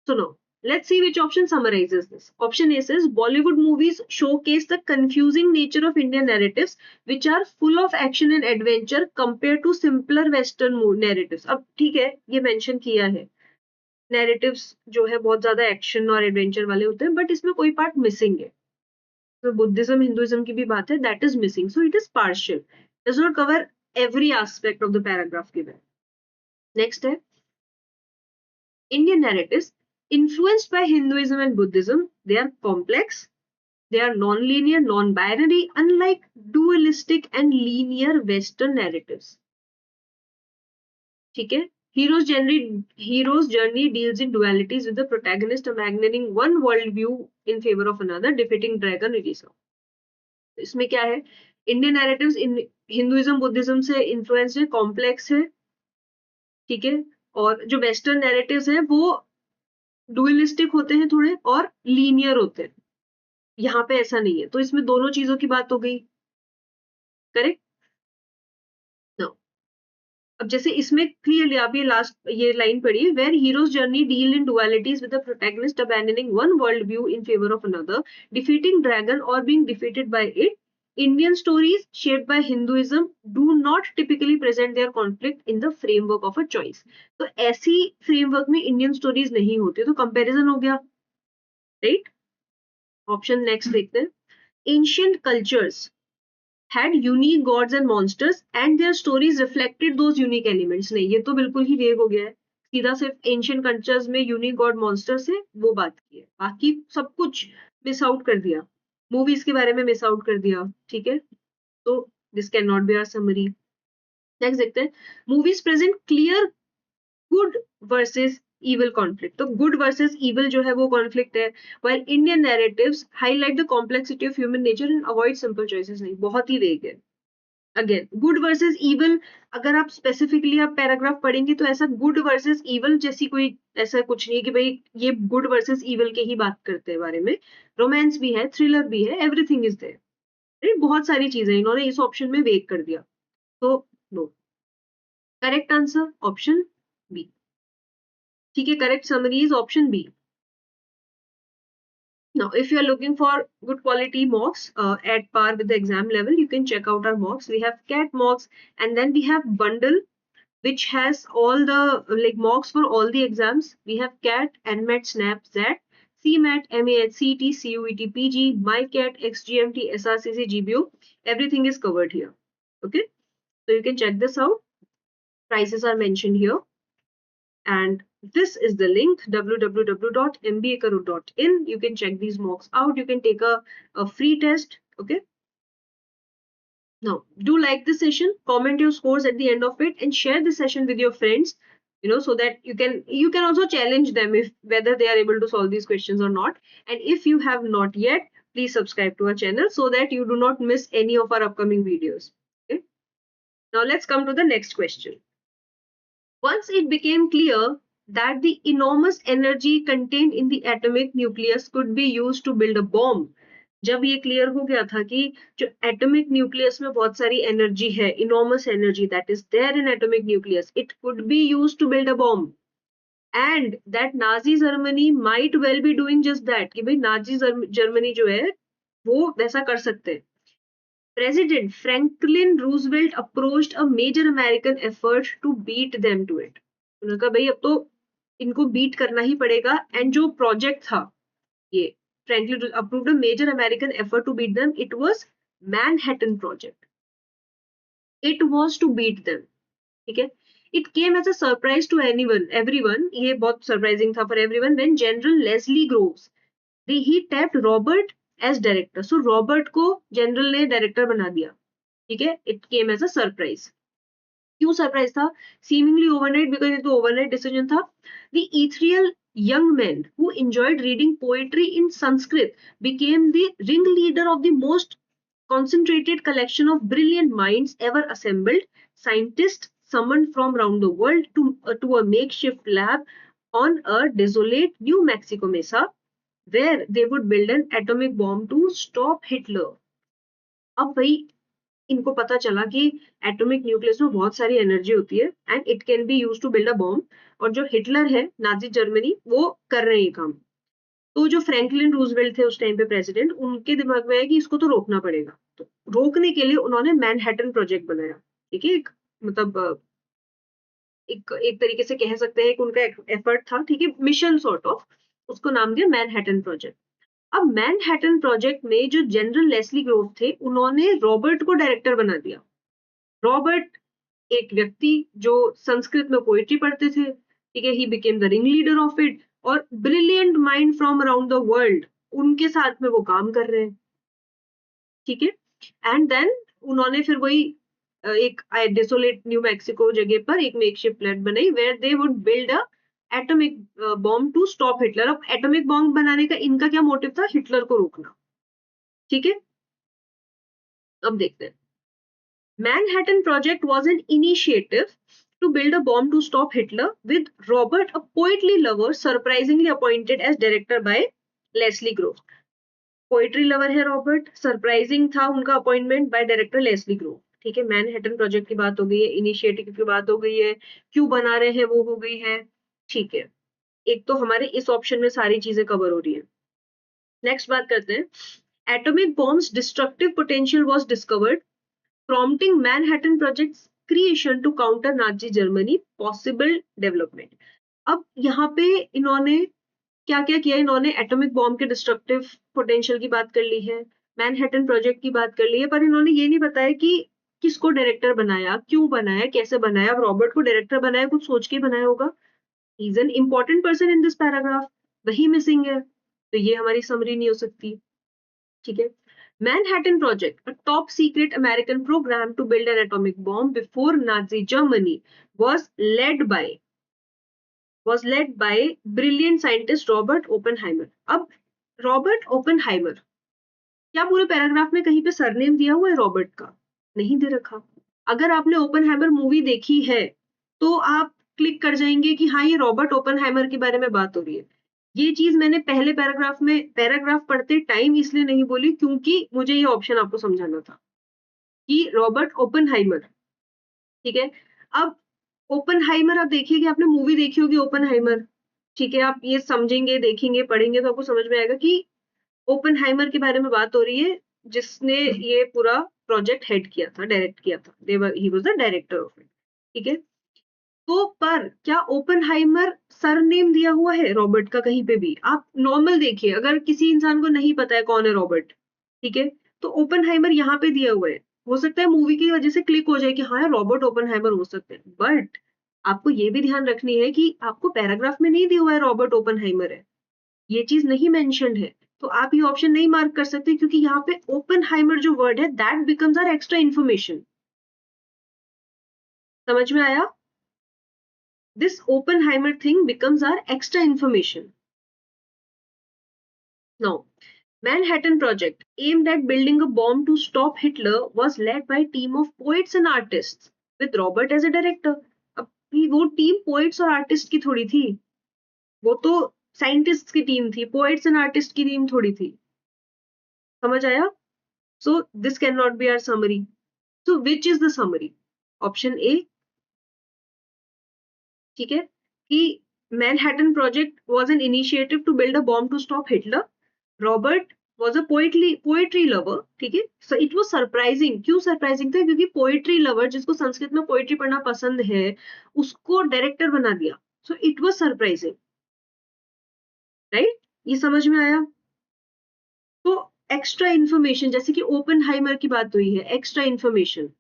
so now, let's see which option summarizes this. Option A says Bollywood movies showcase the confusing nature of Indian narratives, which are full of action and adventure compared to simpler Western narratives। अब ठीक है, ये mention किया है, narratives जो है बहुत ज्यादा एक्शन और एडवेंचर वाले होते हैं, बट इसमें कोई पार्ट मिसिंग है। तो बुद्धिज्म हिंदुइज्म की भी बात है, that is missing, so it is partial, does not cover every aspect of the paragraph given. Next है, Indian narratives influenced by Hinduism and Buddhism, they are complex, they are non-linear, non-binary, unlike dualistic and linear Western narratives। ठीक है, hero's journey deals in dualities with the protagonist abandoning one world view in favor of another, defeating dragon Orisa। इसमें क्या है, Indian narratives Hinduism Buddhism से influence है, complex है। ठीक है, और जो वेस्टर्न नैरेटिव्स है वो डुअलिस्टिक होते हैं थोड़े और लीनियर होते हैं, यहाँ पे ऐसा नहीं है। तो इसमें दोनों चीजों की बात हो गई, करेक्ट ना। अब जैसे इसमें क्लियरली आप ये लास्ट ये लाइन पढ़िए, where heroes journey deal in dualities with the protagonist abandoning one world view in favour of another, defeating dragon or being defeated by it. Indian stories shaped by Hinduism do not typically present their conflict in the framework of a choice. तो ऐसी framework में Indian stories नहीं होती, तो comparison हो गया, right. Option next देखते हैं, ancient cultures had unique gods and monsters and their stories reflected those unique elements। नहीं, ये तो बिल्कुल ही वेग हो गया है। सीधा सिर्फ एंशियंट कल्चर्स में यूनिगॉड मॉन्स्टर से वो बात की है, बाकी सब कुछ मिस आउट कर दिया, मूवीज के बारे में मिस आउट कर दिया, ठीक है। तो this can not be our summary. Next देखते हैं, movies present clear good versus evil conflict. तो गुड वर्सेस evil जो है वो कॉन्फ्लिक्ट है, while Indian narratives highlight the complexity of human nature and avoid simple choices। नहीं, बहुत ही वेग है। अगेन गुड वर्सेस इवल, अगर आप स्पेसिफिकली आप पैराग्राफ पढ़ेंगे तो ऐसा गुड वर्सेस इवल जैसी कोई ऐसा कुछ नहीं है कि भाई ये गुड वर्सेस इवल के ही बात करते हैं बारे में। रोमांस भी है, थ्रिलर भी है, एवरीथिंग इज देयर, बहुत सारी चीजें इन्होंने इस ऑप्शन में वेग कर दिया। तो no, correct answer option B. ठीक है, correct summary is option B. Now, if you are looking for good quality mocks at par with the exam level, you can check out our mocks. We have CAT mocks, and then we have bundle, which has all the like mocks for all the exams. We have CAT, NMAT, SNAP, ZAT, CMAT, MAT, CET, CUET, PG, MyCAT, XGMT, SRCC, GBO. Everything is covered here. Okay, so you can check this out. Prices are mentioned here. And this is the link, www.mbakaru.in. You can check these mocks out. You can take a free test. Okay. Now, do like this session, comment your scores at the end of it, and share this session with your friends, so that you can also challenge them if whether they are able to solve these questions or not. And if you have not yet, please subscribe to our channel so that you do not miss any of our upcoming videos. Okay. Now let's come to the next question. Once it became clear that the enormous energy contained in the atomic nucleus could be used to build a bomb, जब ये clear हो गया था कि जो atomic nucleus में बहुत सारी एनर्जी है, enormous energy that is there in atomic nucleus, it could be used to build a bomb, and that Nazi Germany might well be doing just that, कि भाई नाजी जर्मनी जो है वो वैसा कर सकते हैं। President Franklin Roosevelt approached a major American effort to beat them to it। उन्होंने कहा भाई अब तो इनको बीट करना ही पड़ेगा, एंड जो प्रोजेक्ट था ये Franklin approved a major American effort to beat them. It was Manhattan Project. It was to beat them. ठीक है, it came as a surprise to everyone, ये बहुत surprising था for everyone when General Leslie Groves he tapped Robert as director. So Robert को general ने director बना दिया। ठीक है, it came as a surprise. क्यों सरप्राइज था? seemingly overnight, because ये तो ओवरनाइट डिसीजन था। The ethereal young men who enjoyed reading poetry in Sanskrit became the ringleader of the most concentrated collection of brilliant minds ever assembled. Scientists summoned from around the world to a makeshift lab on a desolate New Mexico mesa, where they would build an atomic bomb to stop Hitler. अब भाई इनको पता चला कि atomic nucleus में बहुत सारी energy होती है and it can be used to build a bomb, और जो हिटलर है नाजी जर्मनी वो कर रहे हैं काम। तो जो फ्रैंकलिन रूजवेल्ट थे उस टाइम पे प्रेसिडेंट, उनके दिमाग में है कि इसको तो रोकना पड़ेगा। तो रोकने के लिए उन्होंने मैनहट्टन प्रोजेक्ट बनाया। ठीक है, मतलब एक तरीके से कह सकते हैं कि उनका एफर्ट था, ठीक है, मिशन सॉर्ट ऑफ, उसको नाम दिया मैनहट्टन प्रोजेक्ट। अब मैनहट्टन प्रोजेक्ट में जो जनरल लेस्ली ग्रोव थे उन्होंने रॉबर्ट को डायरेक्टर बना दिया। रॉबर्ट एक व्यक्ति जो संस्कृत में पोएट्री पढ़ते थे, ठीक है, he became the ring leader of it, और brilliant mind from around the world उनके साथ में वो काम कर रहे हैं। ठीक है, एंड देन उन्होंने फिर वही एक डेसोलेट न्यू मैक्सिको जगह पर एक मेकशिफ्ट लैब बनाई where they would build a atomic bomb to stop Hitler. अब एटॉमिक बॉम्ब बनाने का इनका क्या मोटिव था? हिटलर को रोकना। ठीक है, अब देखते हैं। Manhattan Project was an initiative to build a bomb to stop Hitler, with Robert, a poetry lover, surprisingly appointed as director by Leslie Groves. Poetry lover है रॉबर्ट, सरप्राइजिंग था उनका appointment by director Leslie Grove. ठीक है, Manhattan project की बात हो गई है, इनिशिएटिव की बात हो गई है, क्यों बना रहे हैं वो हो गई है। ठीक है, एक तो हमारे इस ऑप्शन में सारी चीजें कवर हो रही है। नेक्स्ट बात करते हैं, atomic bombs destructive potential was discovered, prompting Manhattan Project's creation to counter Nazi Germany possible development। अब यहाँ पे इन्होंने क्या क्या किया? इन्होंने एटॉमिक बॉम्ब के डिस्ट्रक्टिव पोटेंशियल की बात कर ली है, मैनहट्टन प्रोजेक्ट की बात कर ली है, पर इन्होंने ये नहीं बताया कि किसको डायरेक्टर बनाया, क्यों बनाया, कैसे बनाया। अब रॉबर्ट को डायरेक्टर बनाया, कुछ सोच के बनाया होगा, he is an important person in this paragraph, वही मिसिंग है, तो ये हमारी समरी नहीं हो सकती। ठीक है। Manhattan project, a top secret American program to build an atomic bomb before Nazi Germany, was led by was led by brilliant scientist Robert Oppenheimer. अब रॉबर्ट ओपनहाइमर, क्या पूरे पैराग्राफ में कहीं पे सरनेम दिया हुआ है रॉबर्ट का? नहीं दे रखा। अगर आपने ओपनहाइमर मूवी देखी है तो आप क्लिक कर जाएंगे कि हाँ, ये रॉबर्ट ओपनहाइमर के बारे में बात हो रही है। ये चीज मैंने पहले पैराग्राफ पढ़ते टाइम इसलिए नहीं बोली क्योंकि मुझे ये ऑप्शन आपको समझाना था कि रॉबर्ट ओपनहाइमर। ठीक है। अब ओपनहाइमर, आप देखिए कि आपने मूवी देखी होगी ओपनहाइमर। ठीक है, आप ये समझेंगे, देखेंगे, पढ़ेंगे तो आपको समझ में आएगा कि ओपनहाइमर के बारे में बात हो रही है, जिसने ये पूरा प्रोजेक्ट हेड किया था, डायरेक्ट किया था। He was the director of it. ठीक है। तो पर क्या ओपनहाइमर सरनेम दिया हुआ है रॉबर्ट का कहीं पे भी? आप नॉर्मल देखिए, अगर किसी इंसान को नहीं पता है कौन है रॉबर्ट, ठीक है, तो ओपनहाइमर यहाँ पे दिया हुआ है। हो सकता है मूवी की वजह से क्लिक हो जाए कि हाँ, रॉबर्ट ओपनहाइमर हो सकते हैं, बट आपको ये भी ध्यान रखनी है कि आपको पैराग्राफ में नहीं दिया हुआ है रॉबर्ट ओपनहाइमर है, ये चीज नहीं मेंशन्ड है, तो आप ये ऑप्शन नहीं मार्क कर सकते क्योंकि यहाँ पे ओपनहाइमर जो वर्ड है that becomes hour extra information. समझ में आया? This Oppenheimer thing becomes our extra information. Now, Manhattan Project, aimed at building a bomb to stop Hitler, was led by a team of poets and artists, with Robert as a director. अब वो team poets और artists की थोड़ी थी, वो तो scientists की team थी, poets and artists की टीम थोड़ी थी। समझ आया? So this cannot be our summary. So which is the summary? Option A, ठीक है, कि Manhattan project was an initiative to build a bomb to stop Hitler, Robert was a poetry lover. ठीक है, so it was surprising. क्यों surprising था? क्योंकि poetry lover, जिसको संस्कृत में पोएट्री पढ़ना पसंद है, उसको डायरेक्टर बना दिया। सो इट वाज सरप्राइजिंग, राइट? ये समझ में आया? तो एक्स्ट्रा इन्फॉर्मेशन, जैसे कि ओपनहाइमर की बात हुई है, एक्स्ट्रा इन्फॉर्मेशन,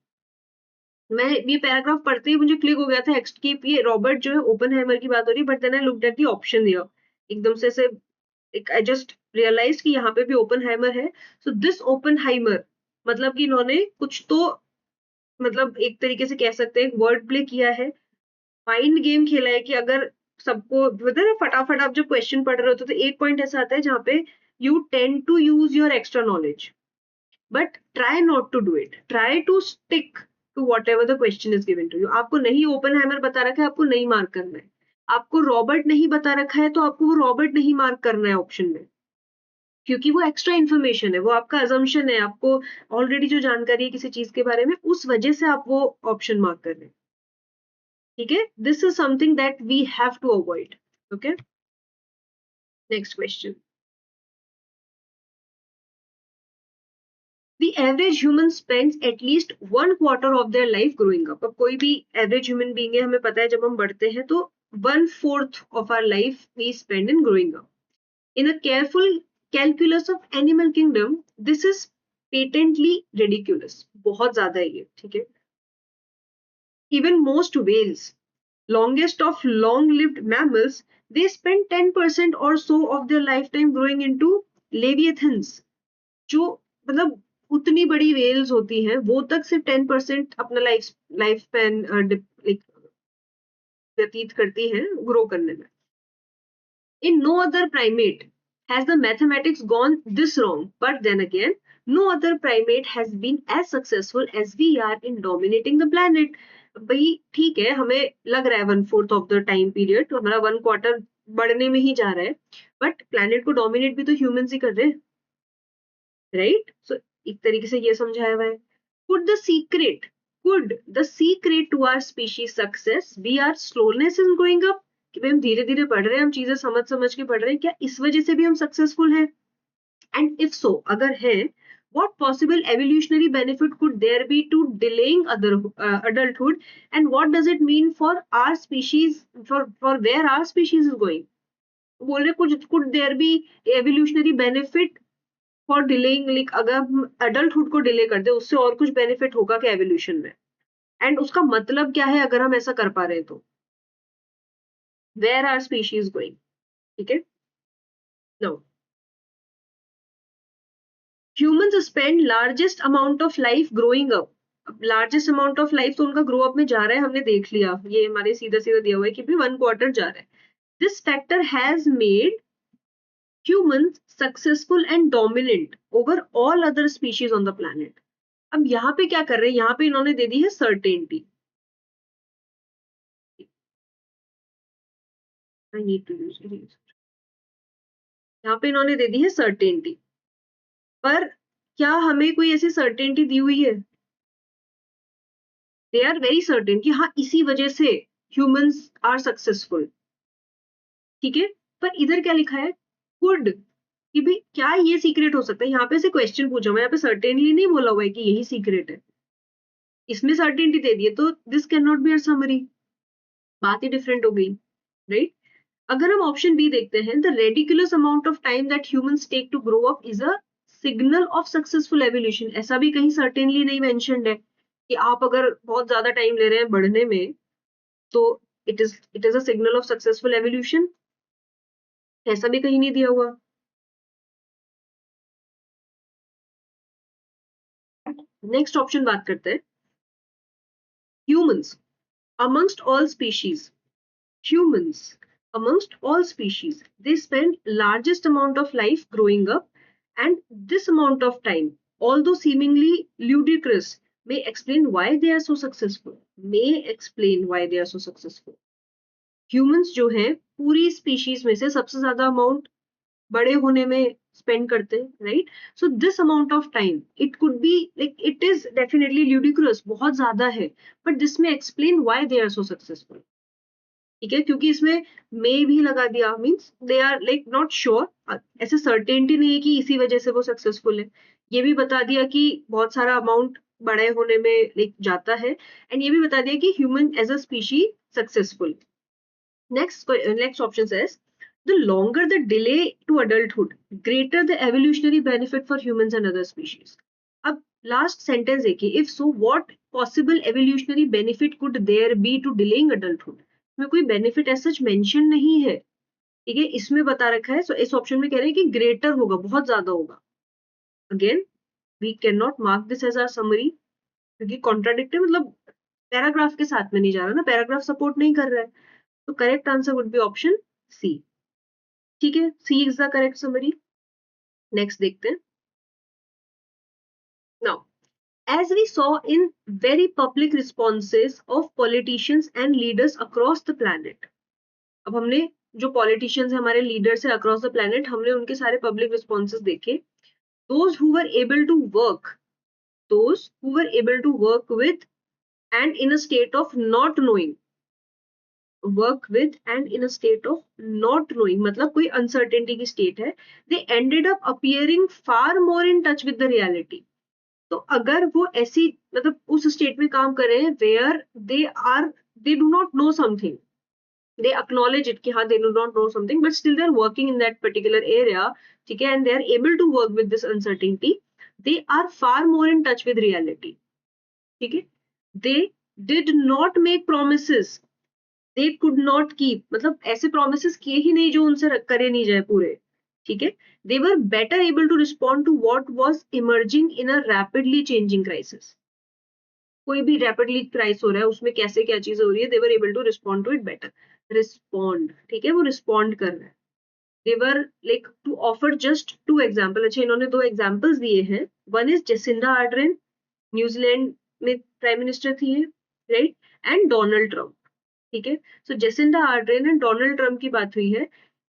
मैं ये पैराग्राफ पढ़ते ही मुझे क्लिक हो गया था कि ये रॉबर्ट जो है ओपनहाइमर की बात हो रही है, but then I looked at the option here, एकदम से आई जस्ट रियलाइज कि यहाँ पे भी ओपनहाइमर है। सो दिस ओपनहाइमर, मतलब कि इन्होंने कुछ तो, मतलब एक तरीके से कह सकते हैं वर्ड प्ले किया है, माइंड गेम खेला है कि अगर सबको पता है, फटाफट आप जब क्वेश्चन पढ़ रहे होते तो एक पॉइंट ऐसा आता है जहाँ पे you tend to use your extra knowledge, but try not to do it, try to stick to whatever the question is given to you. आपको नहीं ओपनहाइमर बता रखा है, आपको नहीं मार्क करना है। आपको रॉबर्ट नहीं बता रखा है तो आपको वो रॉबर्ट नहीं मार्क करना है ऑप्शन में, क्योंकि वो एक्स्ट्रा इन्फॉर्मेशन है, वो आपका अजम्पशन है, आपको ऑलरेडी जो जानकारी है किसी चीज के बारे में, उस वजह से आप वो ऑप्शन मार्क कर रहे हैं। ठीक है, this is something that we have to avoid. Okay, next question. The average human spends at least 1/4 of their life growing up. अब कोई भी एवरेज ह्यूमन बीइंग है, हमें पता है जब हम बढ़ते हैं तो 1/4 of our life we spend in growing up. In a careful calculus of animal kingdom, this is patently ridiculous. बहुत ज्यादा है ये, ठीक है? Even most whales, longest of long-lived mammals, they spend 10% or so of their lifetime growing into leviathans. जो मतलब उतनी बड़ी whales होती हैं, वो तक सिर्फ 10% अपना लाइफ स्पैन व्यतीत करती हैं ग्रो करने में। In no other primate has the mathematics gone this wrong, but then again, no other primate has been as successful as we are in dominating the planet. भाई ठीक है, हमें लग रहा है 1/4 ऑफ द टाइम पीरियड, तो हमारा 1/4 बढ़ने में ही जा रहा है, बट प्लैनेट को डोमिनेट भी तो ह्यूमंस ही कर रहे हैं, राइट? सो एक तरीके से ये समझाया हुआ है। Could the secret, could the secret to our species success be our slowness in growing up? कि भाई हम धीरे धीरे पढ़ रहे हैं, हम चीजें समझ समझ के पढ़ रहे हैं, क्या इस वजह से भी हम सक्सेसफुल हैं? एंड इफ सो, अगर है, what possible evolutionary benefit could there be to delaying adulthood, and what does it mean for our species, for where our species is going? बोल रहे कुछ could there be evolutionary benefit for delaying, like अगर हम adulthood को delay कर दे, उससे और कुछ बेनिफिट होगा क्या एवोल्यूशन में? एंड उसका मतलब क्या है अगर हम ऐसा कर पा रहे हैं तो? Where are species going? ठीक है. Now, humans spend largest amount of life growing up. Largest amount of life तो उनका ग्रो अप में जा रहा है, हमने देख लिया, ये हमारे सीधा सीधा दिया हुआ है कि भी 1/4 जा रहा है. This factor has made humans successful and dominant over all other species on the planet. अब यहाँ पे क्या कर रहे हैं, यहाँ पे इन्होंने दे दी है certainty. I need to use it. यहाँ पे इन्होंने दे दी है certainty. पर क्या हमें कोई ऐसी certainty दी हुई है? They are very certain कि हाँ इसी वजह से humans are successful. ठीक है, पर इधर क्या लिखा है? Could, कि भाई क्या ये सीक्रेट हो सकता है? यहाँ पे से क्वेश्चन पूछा हुआ है, यहाँ पे सर्टेनली नहीं बोला हुआ है कि यही सीक्रेट है. इसमें सर्टेनिटी दे दी है, तो this can not be a summary. बात ही डिफरेंट हो गई, राइट? अगर हम ऑप्शन बी देखते हैं, the ridiculous amount of time that humans take to grow up is a signal of successful evolution. ऐसा भी कहीं सर्टेनली नहीं मेंशन्ड है कि आप अगर बहुत ज्यादा टाइम ले रहे हैं बढ़ने में तो it is a signal of successful evolution. ऐसा भी कहीं नहीं दिया हुआ. नेक्स्ट ऑप्शन बात करते हैं. Humans amongst all species, humans amongst all species, they spend largest amount of life growing up, and this amount of time, although seemingly ludicrous, may explain why they are so successful. May explain why they are so successful. Humans जो हैं पूरी species में से सबसे ज्यादा amount बड़े होने में spend करते हैं, right? So this amount of time, it could be like, it is definitely ludicrous, बहुत ज्यादा है, but this may explain why they are so successful. ठीक है, क्योंकि इसमें मे भी लगा दिया, means they are like not sure, ऐसे सर्टेनिटी नहीं है कि इसी वजह से वो सक्सेसफुल है. ये भी बता दिया कि बहुत सारा अमाउंट बड़े होने में लाइक जाता है, एंड ये भी बता दिया कि human as a species successful. Next option says the longer the delay to adulthood, greater the evolutionary benefit for humans and other species. अब लास्ट सेंटेंस देखिए, if so what possible evolutionary benefit could there be to delaying adulthood. इसमें कोई benefit as such mention नहीं है, ठीक है, इसमें बता रखा है. सो इस ऑप्शन में कह रहे हैं कि ग्रेटर होगा, बहुत ज्यादा होगा. Again we can not mark this as our summary क्योंकि कॉन्ट्राडिक्टिव, मतलब पैराग्राफ के साथ में नहीं जा रहा ना, पैराग्राफ सपोर्ट नहीं कर रहा है. तो correct answer would be option C. ठीक है, C is the correct summary. Next देखते हैं. Now, as we saw in very public responses of politicians and leaders across the planet. अब हमने जो politicians हैं, हमारे leaders हैं across the planet, हमने उनके सारे public responses देखे. Those who were able to work with and in a state of not knowing, मतलब कोई uncertainty की state है, they ended up appearing far more in touch with the reality. तो अगर वो ऐसी मतलब उस स्टेट में काम कर रहे हैं where they do not know something, they acknowledge it कि हाँ they do not know something, but still they are working in that particular area, ठीक है, and they are able to work with this uncertainty, they are far more in touch with reality. ठीक है, they did not make promises they could not keep, मतलब ऐसे promises किए ही नहीं जो उनसे करे नहीं जाए पूरे. ठीक है, they were better able to respond to what was emerging in a rapidly changing crisis. कोई भी rapidly क्राइस हो रहा है उसमें कैसे क्या चीज हो रही है, they were able to respond to it better. respond, ठीक है, वो respond कर रहा है. they were like to offer just 2 example. अच्छा, इन्होंने 2 examples दिए हैं. one is Jacinda Ardern, New Zealand में प्राइम मिनिस्टर थी, राइट, एंड डोनाल्ड ट्रम्प. ठीक है, so Jacinda Ardern and Donald Trump की बात हुई है.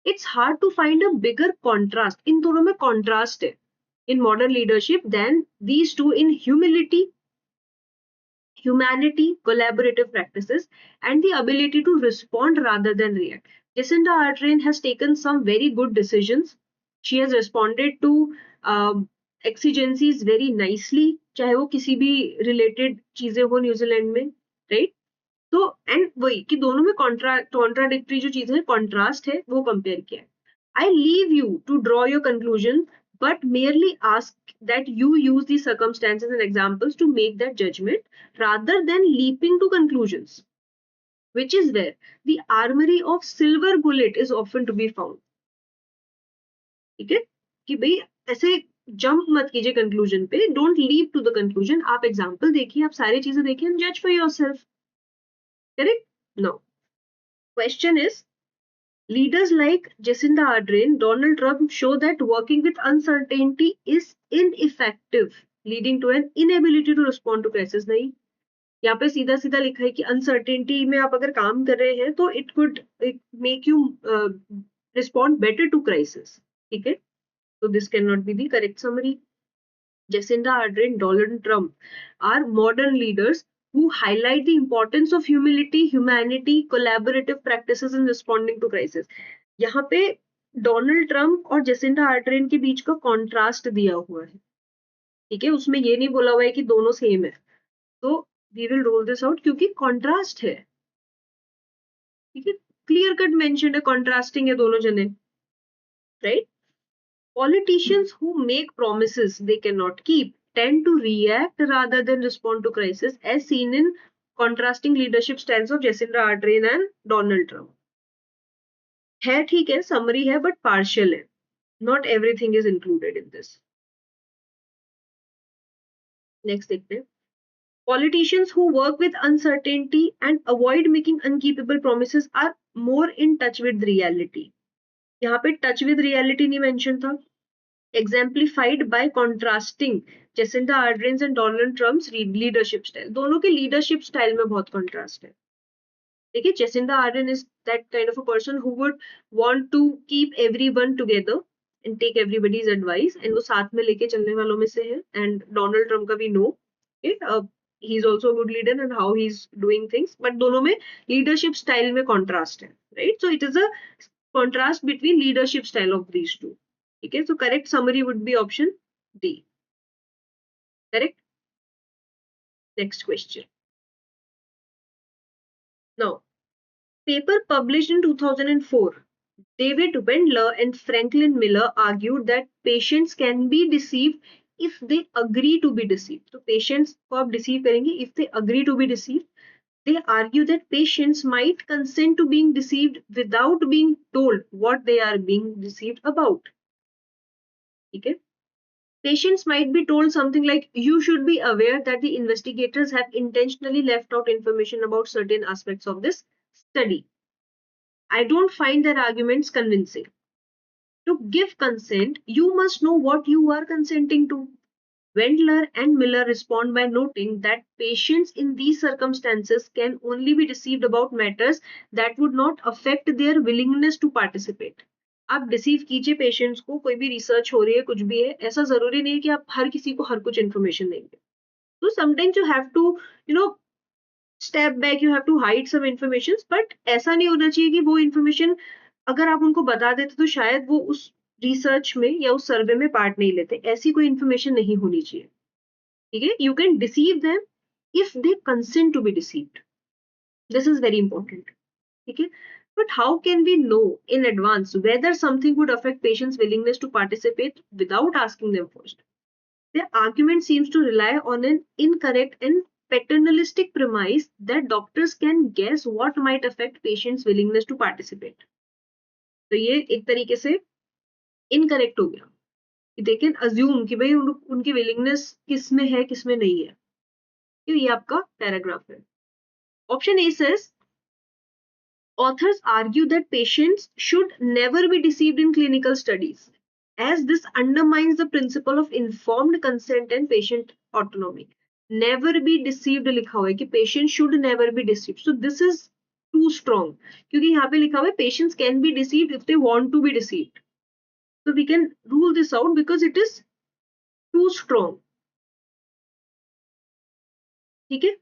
It's hard to find a bigger contrast. इन दोनों में contrast है in modern leadership than these two in humility, humanity, collaborative practices, and the ability to respond rather than react. Jacinda Ardern has taken some very good decisions. She has responded to exigencies very nicely, चाहे वो किसी भी related चीजें हो New Zealand में, right? तो and वही कि दोनों में कॉन्ट्राडिक्टरी जो चीजें कॉन्ट्रास्ट है वो कंपेयर किया है. I leave you to draw your conclusion but merely ask that you use the circumstances and examples to make that judgment rather than leaping to conclusions. which is where the armory of silver bullet is often to be found. ठीक है कि भाई ऐसे jump मत कीजिए conclusion पे, don't leap to the conclusion, आप example देखिए, आप सारी चीजें देखिए एंड जज for yourself. Correct. Now question is, leaders like Jacinda Ardern, Donald Trump show that working with uncertainty is ineffective, leading to an inability to respond to crisis. नहीं, यहाँ पे सीधा सीधा लिखा है कि अनसर्टेनिटी में आप अगर काम कर रहे हैं तो it could make you respond better to crisis. ठीक है, so this cannot be the correct summary. Jacinda Ardern, Donald Trump are modern leaders who highlight the importance of humility, humanity, collaborative practices in responding to crisis. यहाँ पे Donald Trump और Jacinda Ardern के बीच का contrast दिया हुआ है. ठीक है, उसमें ये नहीं बोला हुआ है कि दोनों सेम है, तो we will roll this out क्योंकि कॉन्ट्रास्ट है. ठीक है, क्लियर कट मेंशन है, कॉन्ट्रास्टिंग है दोनों जने, right. Politicians who make promises they cannot keep tend to react rather than respond to crisis, as seen in contrasting leadership styles of Jacinda Ardern and Donald Trump. है ठीक है, summary है but partial है. Not everything is included in this. Next देखते हैं. Politicians who work with uncertainty and avoid making unkeepable promises are more in touch with reality. यहाँ पे touch with reality नहीं mention था. Exemplified by contrasting Jacinda Ardern's and Donald Trump's leadership style. दोनों के leadership style में बहुत contrast है. देखिए, Jacinda Ardern is that kind of a person who would want to keep everyone together and take everybody's advice, and वो साथ में लेके चलने वालों में से है. And Donald Trump का भी no. Okay, he's also a good leader and how he's doing things, but दोनों में leadership style में contrast है, right? So it is a contrast between leadership style of these two. Okay, so correct summary would be option D. Correct. Next question. Now, paper published in 2004, David Wendler and Franklin Miller argued that patients can be deceived if they agree to be deceived. So patients को आप deceive करेंगे if they agree to be deceived. They argue that patients might consent to being deceived without being told what they are being deceived about. Okay. Patients might be told something like, you should be aware that the investigators have intentionally left out information about certain aspects of this study. I don't find their arguments convincing. To give consent, you must know what you are consenting to. Wendler and Miller respond by noting that patients in these circumstances can only be deceived about matters that would not affect their willingness to participate. आप deceive कीजिए patients को, कोई भी research हो रही है, कुछ भी है, ऐसा जरूरी नहीं है कि आप हर किसी को हर कुछ इन्फॉर्मेशन देंगे. तो sometimes you have to step back, you have to hide some information, but ऐसा नहीं होना चाहिए कि वो इन्फॉर्मेशन अगर आप उनको बता देते तो शायद वो उस रिसर्च में या उस सर्वे में पार्ट नहीं लेते. ऐसी कोई इन्फॉर्मेशन नहीं होनी चाहिए. ठीक है, you can deceive them if they consent to be deceived. This is very important. ठीक है, but how can we know in advance whether something would affect patients' willingness to participate without asking them first? Their argument seems to rely on an incorrect and paternalistic premise that doctors can guess what might affect patients' willingness to participate. तो ये एक तरीके से incorrect हो गया कि they can assume कि भाई उनकी willingness किस में है किस में नहीं है. तो ये आपका पैराग्राफ है. Option A says, authors argue that patients should never be deceived in clinical studies, as this undermines the principle of informed consent and patient autonomy. Never be deceived लिखा हुआ है कि patient should never be deceived. So this is too strong क्योंकि यहाँ पे लिखा हुआ है patients can be deceived if they want to be deceived. So we can rule this out because it is too strong. ठीक है.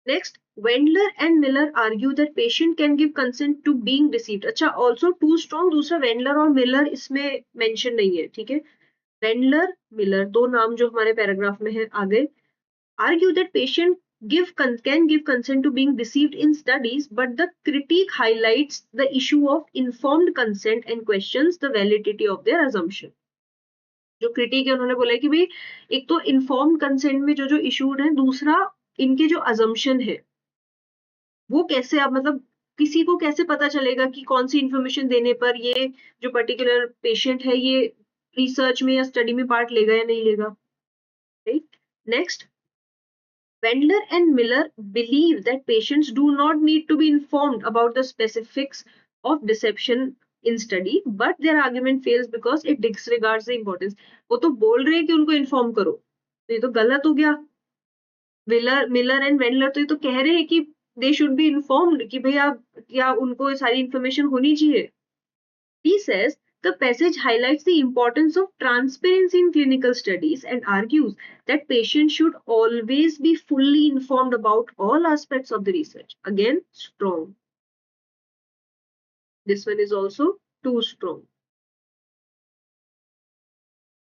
Next, Wendler and Miller argue that patient can give consent to being deceived. अच्छा, also too strong. दूसरा Wendler और Miller इसमें mention नहीं है. ठीक है, Wendler, Miller दो नाम जो हमारे पैराग्राफ में है आगे, argue that patient can give consent to being deceived in studies, but the critique highlights the issue of informed consent and questions the validity of their assumption. जो क्रिटिक है उन्होंने बोला कि भाई एक तो इन्फॉर्म्ड कंसेंट में जो इशूड है, दूसरा इनके जो अजम्पशन है वो कैसे आप मतलब किसी को कैसे पता चलेगा कि कौन सी इंफॉर्मेशन देने पर ये जो पर्टिकुलर पेशेंट है ये रिसर्च में या स्टडी में पार्ट लेगा या नहीं लेगा, right? Next, Wendler and Miller believe that patients do not need to be informed about the specifics of deception in study, but their argument fails because it disregards the importance. वो तो बोल रहे हैं कि उनको इन्फॉर्म करो, तो ये तो गलत हो गया। मिलर एंड वेंडलर तो ये तो कह रहे हैं कि दे शुड बी इन्फॉर्म्ड कि भाई आप या उनको सारी इंफॉर्मेशन होनी चाहिए। He says the passage highlights the importance of transparency in clinical studies and argues that patients should always be fully informed about all aspects of the research. Again, strong. This one is also too strong.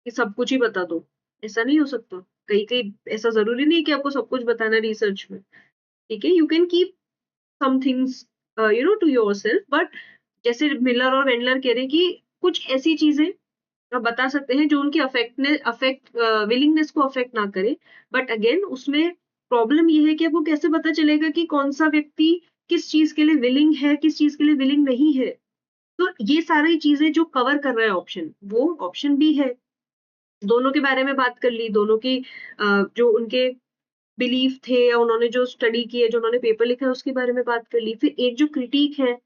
कि सब कुछ ही बता दो, ऐसा नहीं हो सकता। कहीं कहीं ऐसा जरूरी नहीं कि आपको सब कुछ बताना रिसर्च में, ठीक है? You can keep some things to yourself, but जैसे मिलर और वेंडलर कह रहे हैं कि कुछ ऐसी चीजें आप बता सकते हैं जो उनकी विलिंगनेस को अफेक्ट ना करे। बट अगेन उसमें प्रॉब्लम ये है कि आपको कैसे पता चलेगा कि कौन सा व्यक्ति किस चीज के लिए विलिंग है, किस चीज के लिए विलिंग नहीं है। तो ये सारी चीजें जो कवर कर रहा है ऑप्शन, वो ऑप्शन बी है। दोनों के बारे में बात कर ली, दोनों की जो उनके बिलीफ थे या उन्होंने जो स्टडी की है, जो उन्होंने पेपर लिखा है उसके बारे में बात कर ली। फिर एक जो क्रिटिक है,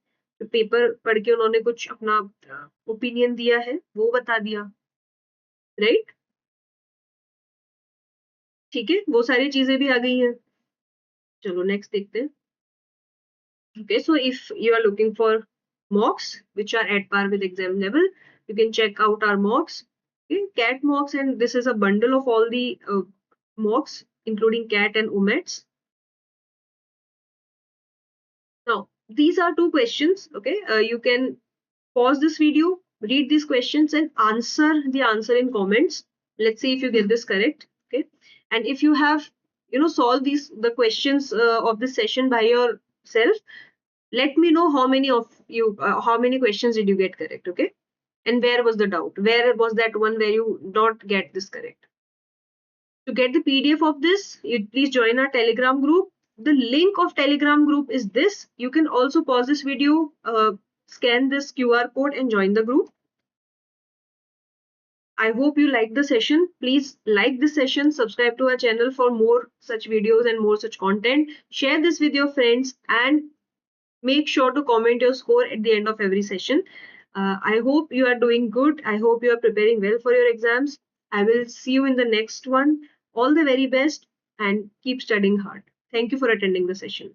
पेपर पढ़ के उन्होंने कुछ अपना ओपिनियन दिया है, वो बता दिया, राइट? ठीक है, वो सारी चीजें भी आ गई हैं। चलो नेक्स्ट देखते हैं। Okay, so if you are looking for mocks which are at par with exam level, you can check out our mocks. Okay, CAT mocks, and this is a bundle of all the mocks including CAT and OMETs. Now these are two questions. Okay, you can pause this video, read these questions and answer the answer in comments. Let's see if you get this correct. Okay, and if you have solved the questions of this session by yourself, let me know how many of you how many questions did you get correct. Okay, and where was the doubt, where was that one where you not get this correct. To get the PDF of this, you please join our Telegram group. The link of Telegram group is this. You can also pause this video, scan this QR code and join the group. I hope you like the session. Please like this session, subscribe to our channel for more such videos and more such content. Share this with your friends and make sure to comment your score at the end of every session. I hope you are doing good. I hope you are preparing well for your exams. I will see you in the next one. All the very best and keep studying hard. Thank you for attending the session.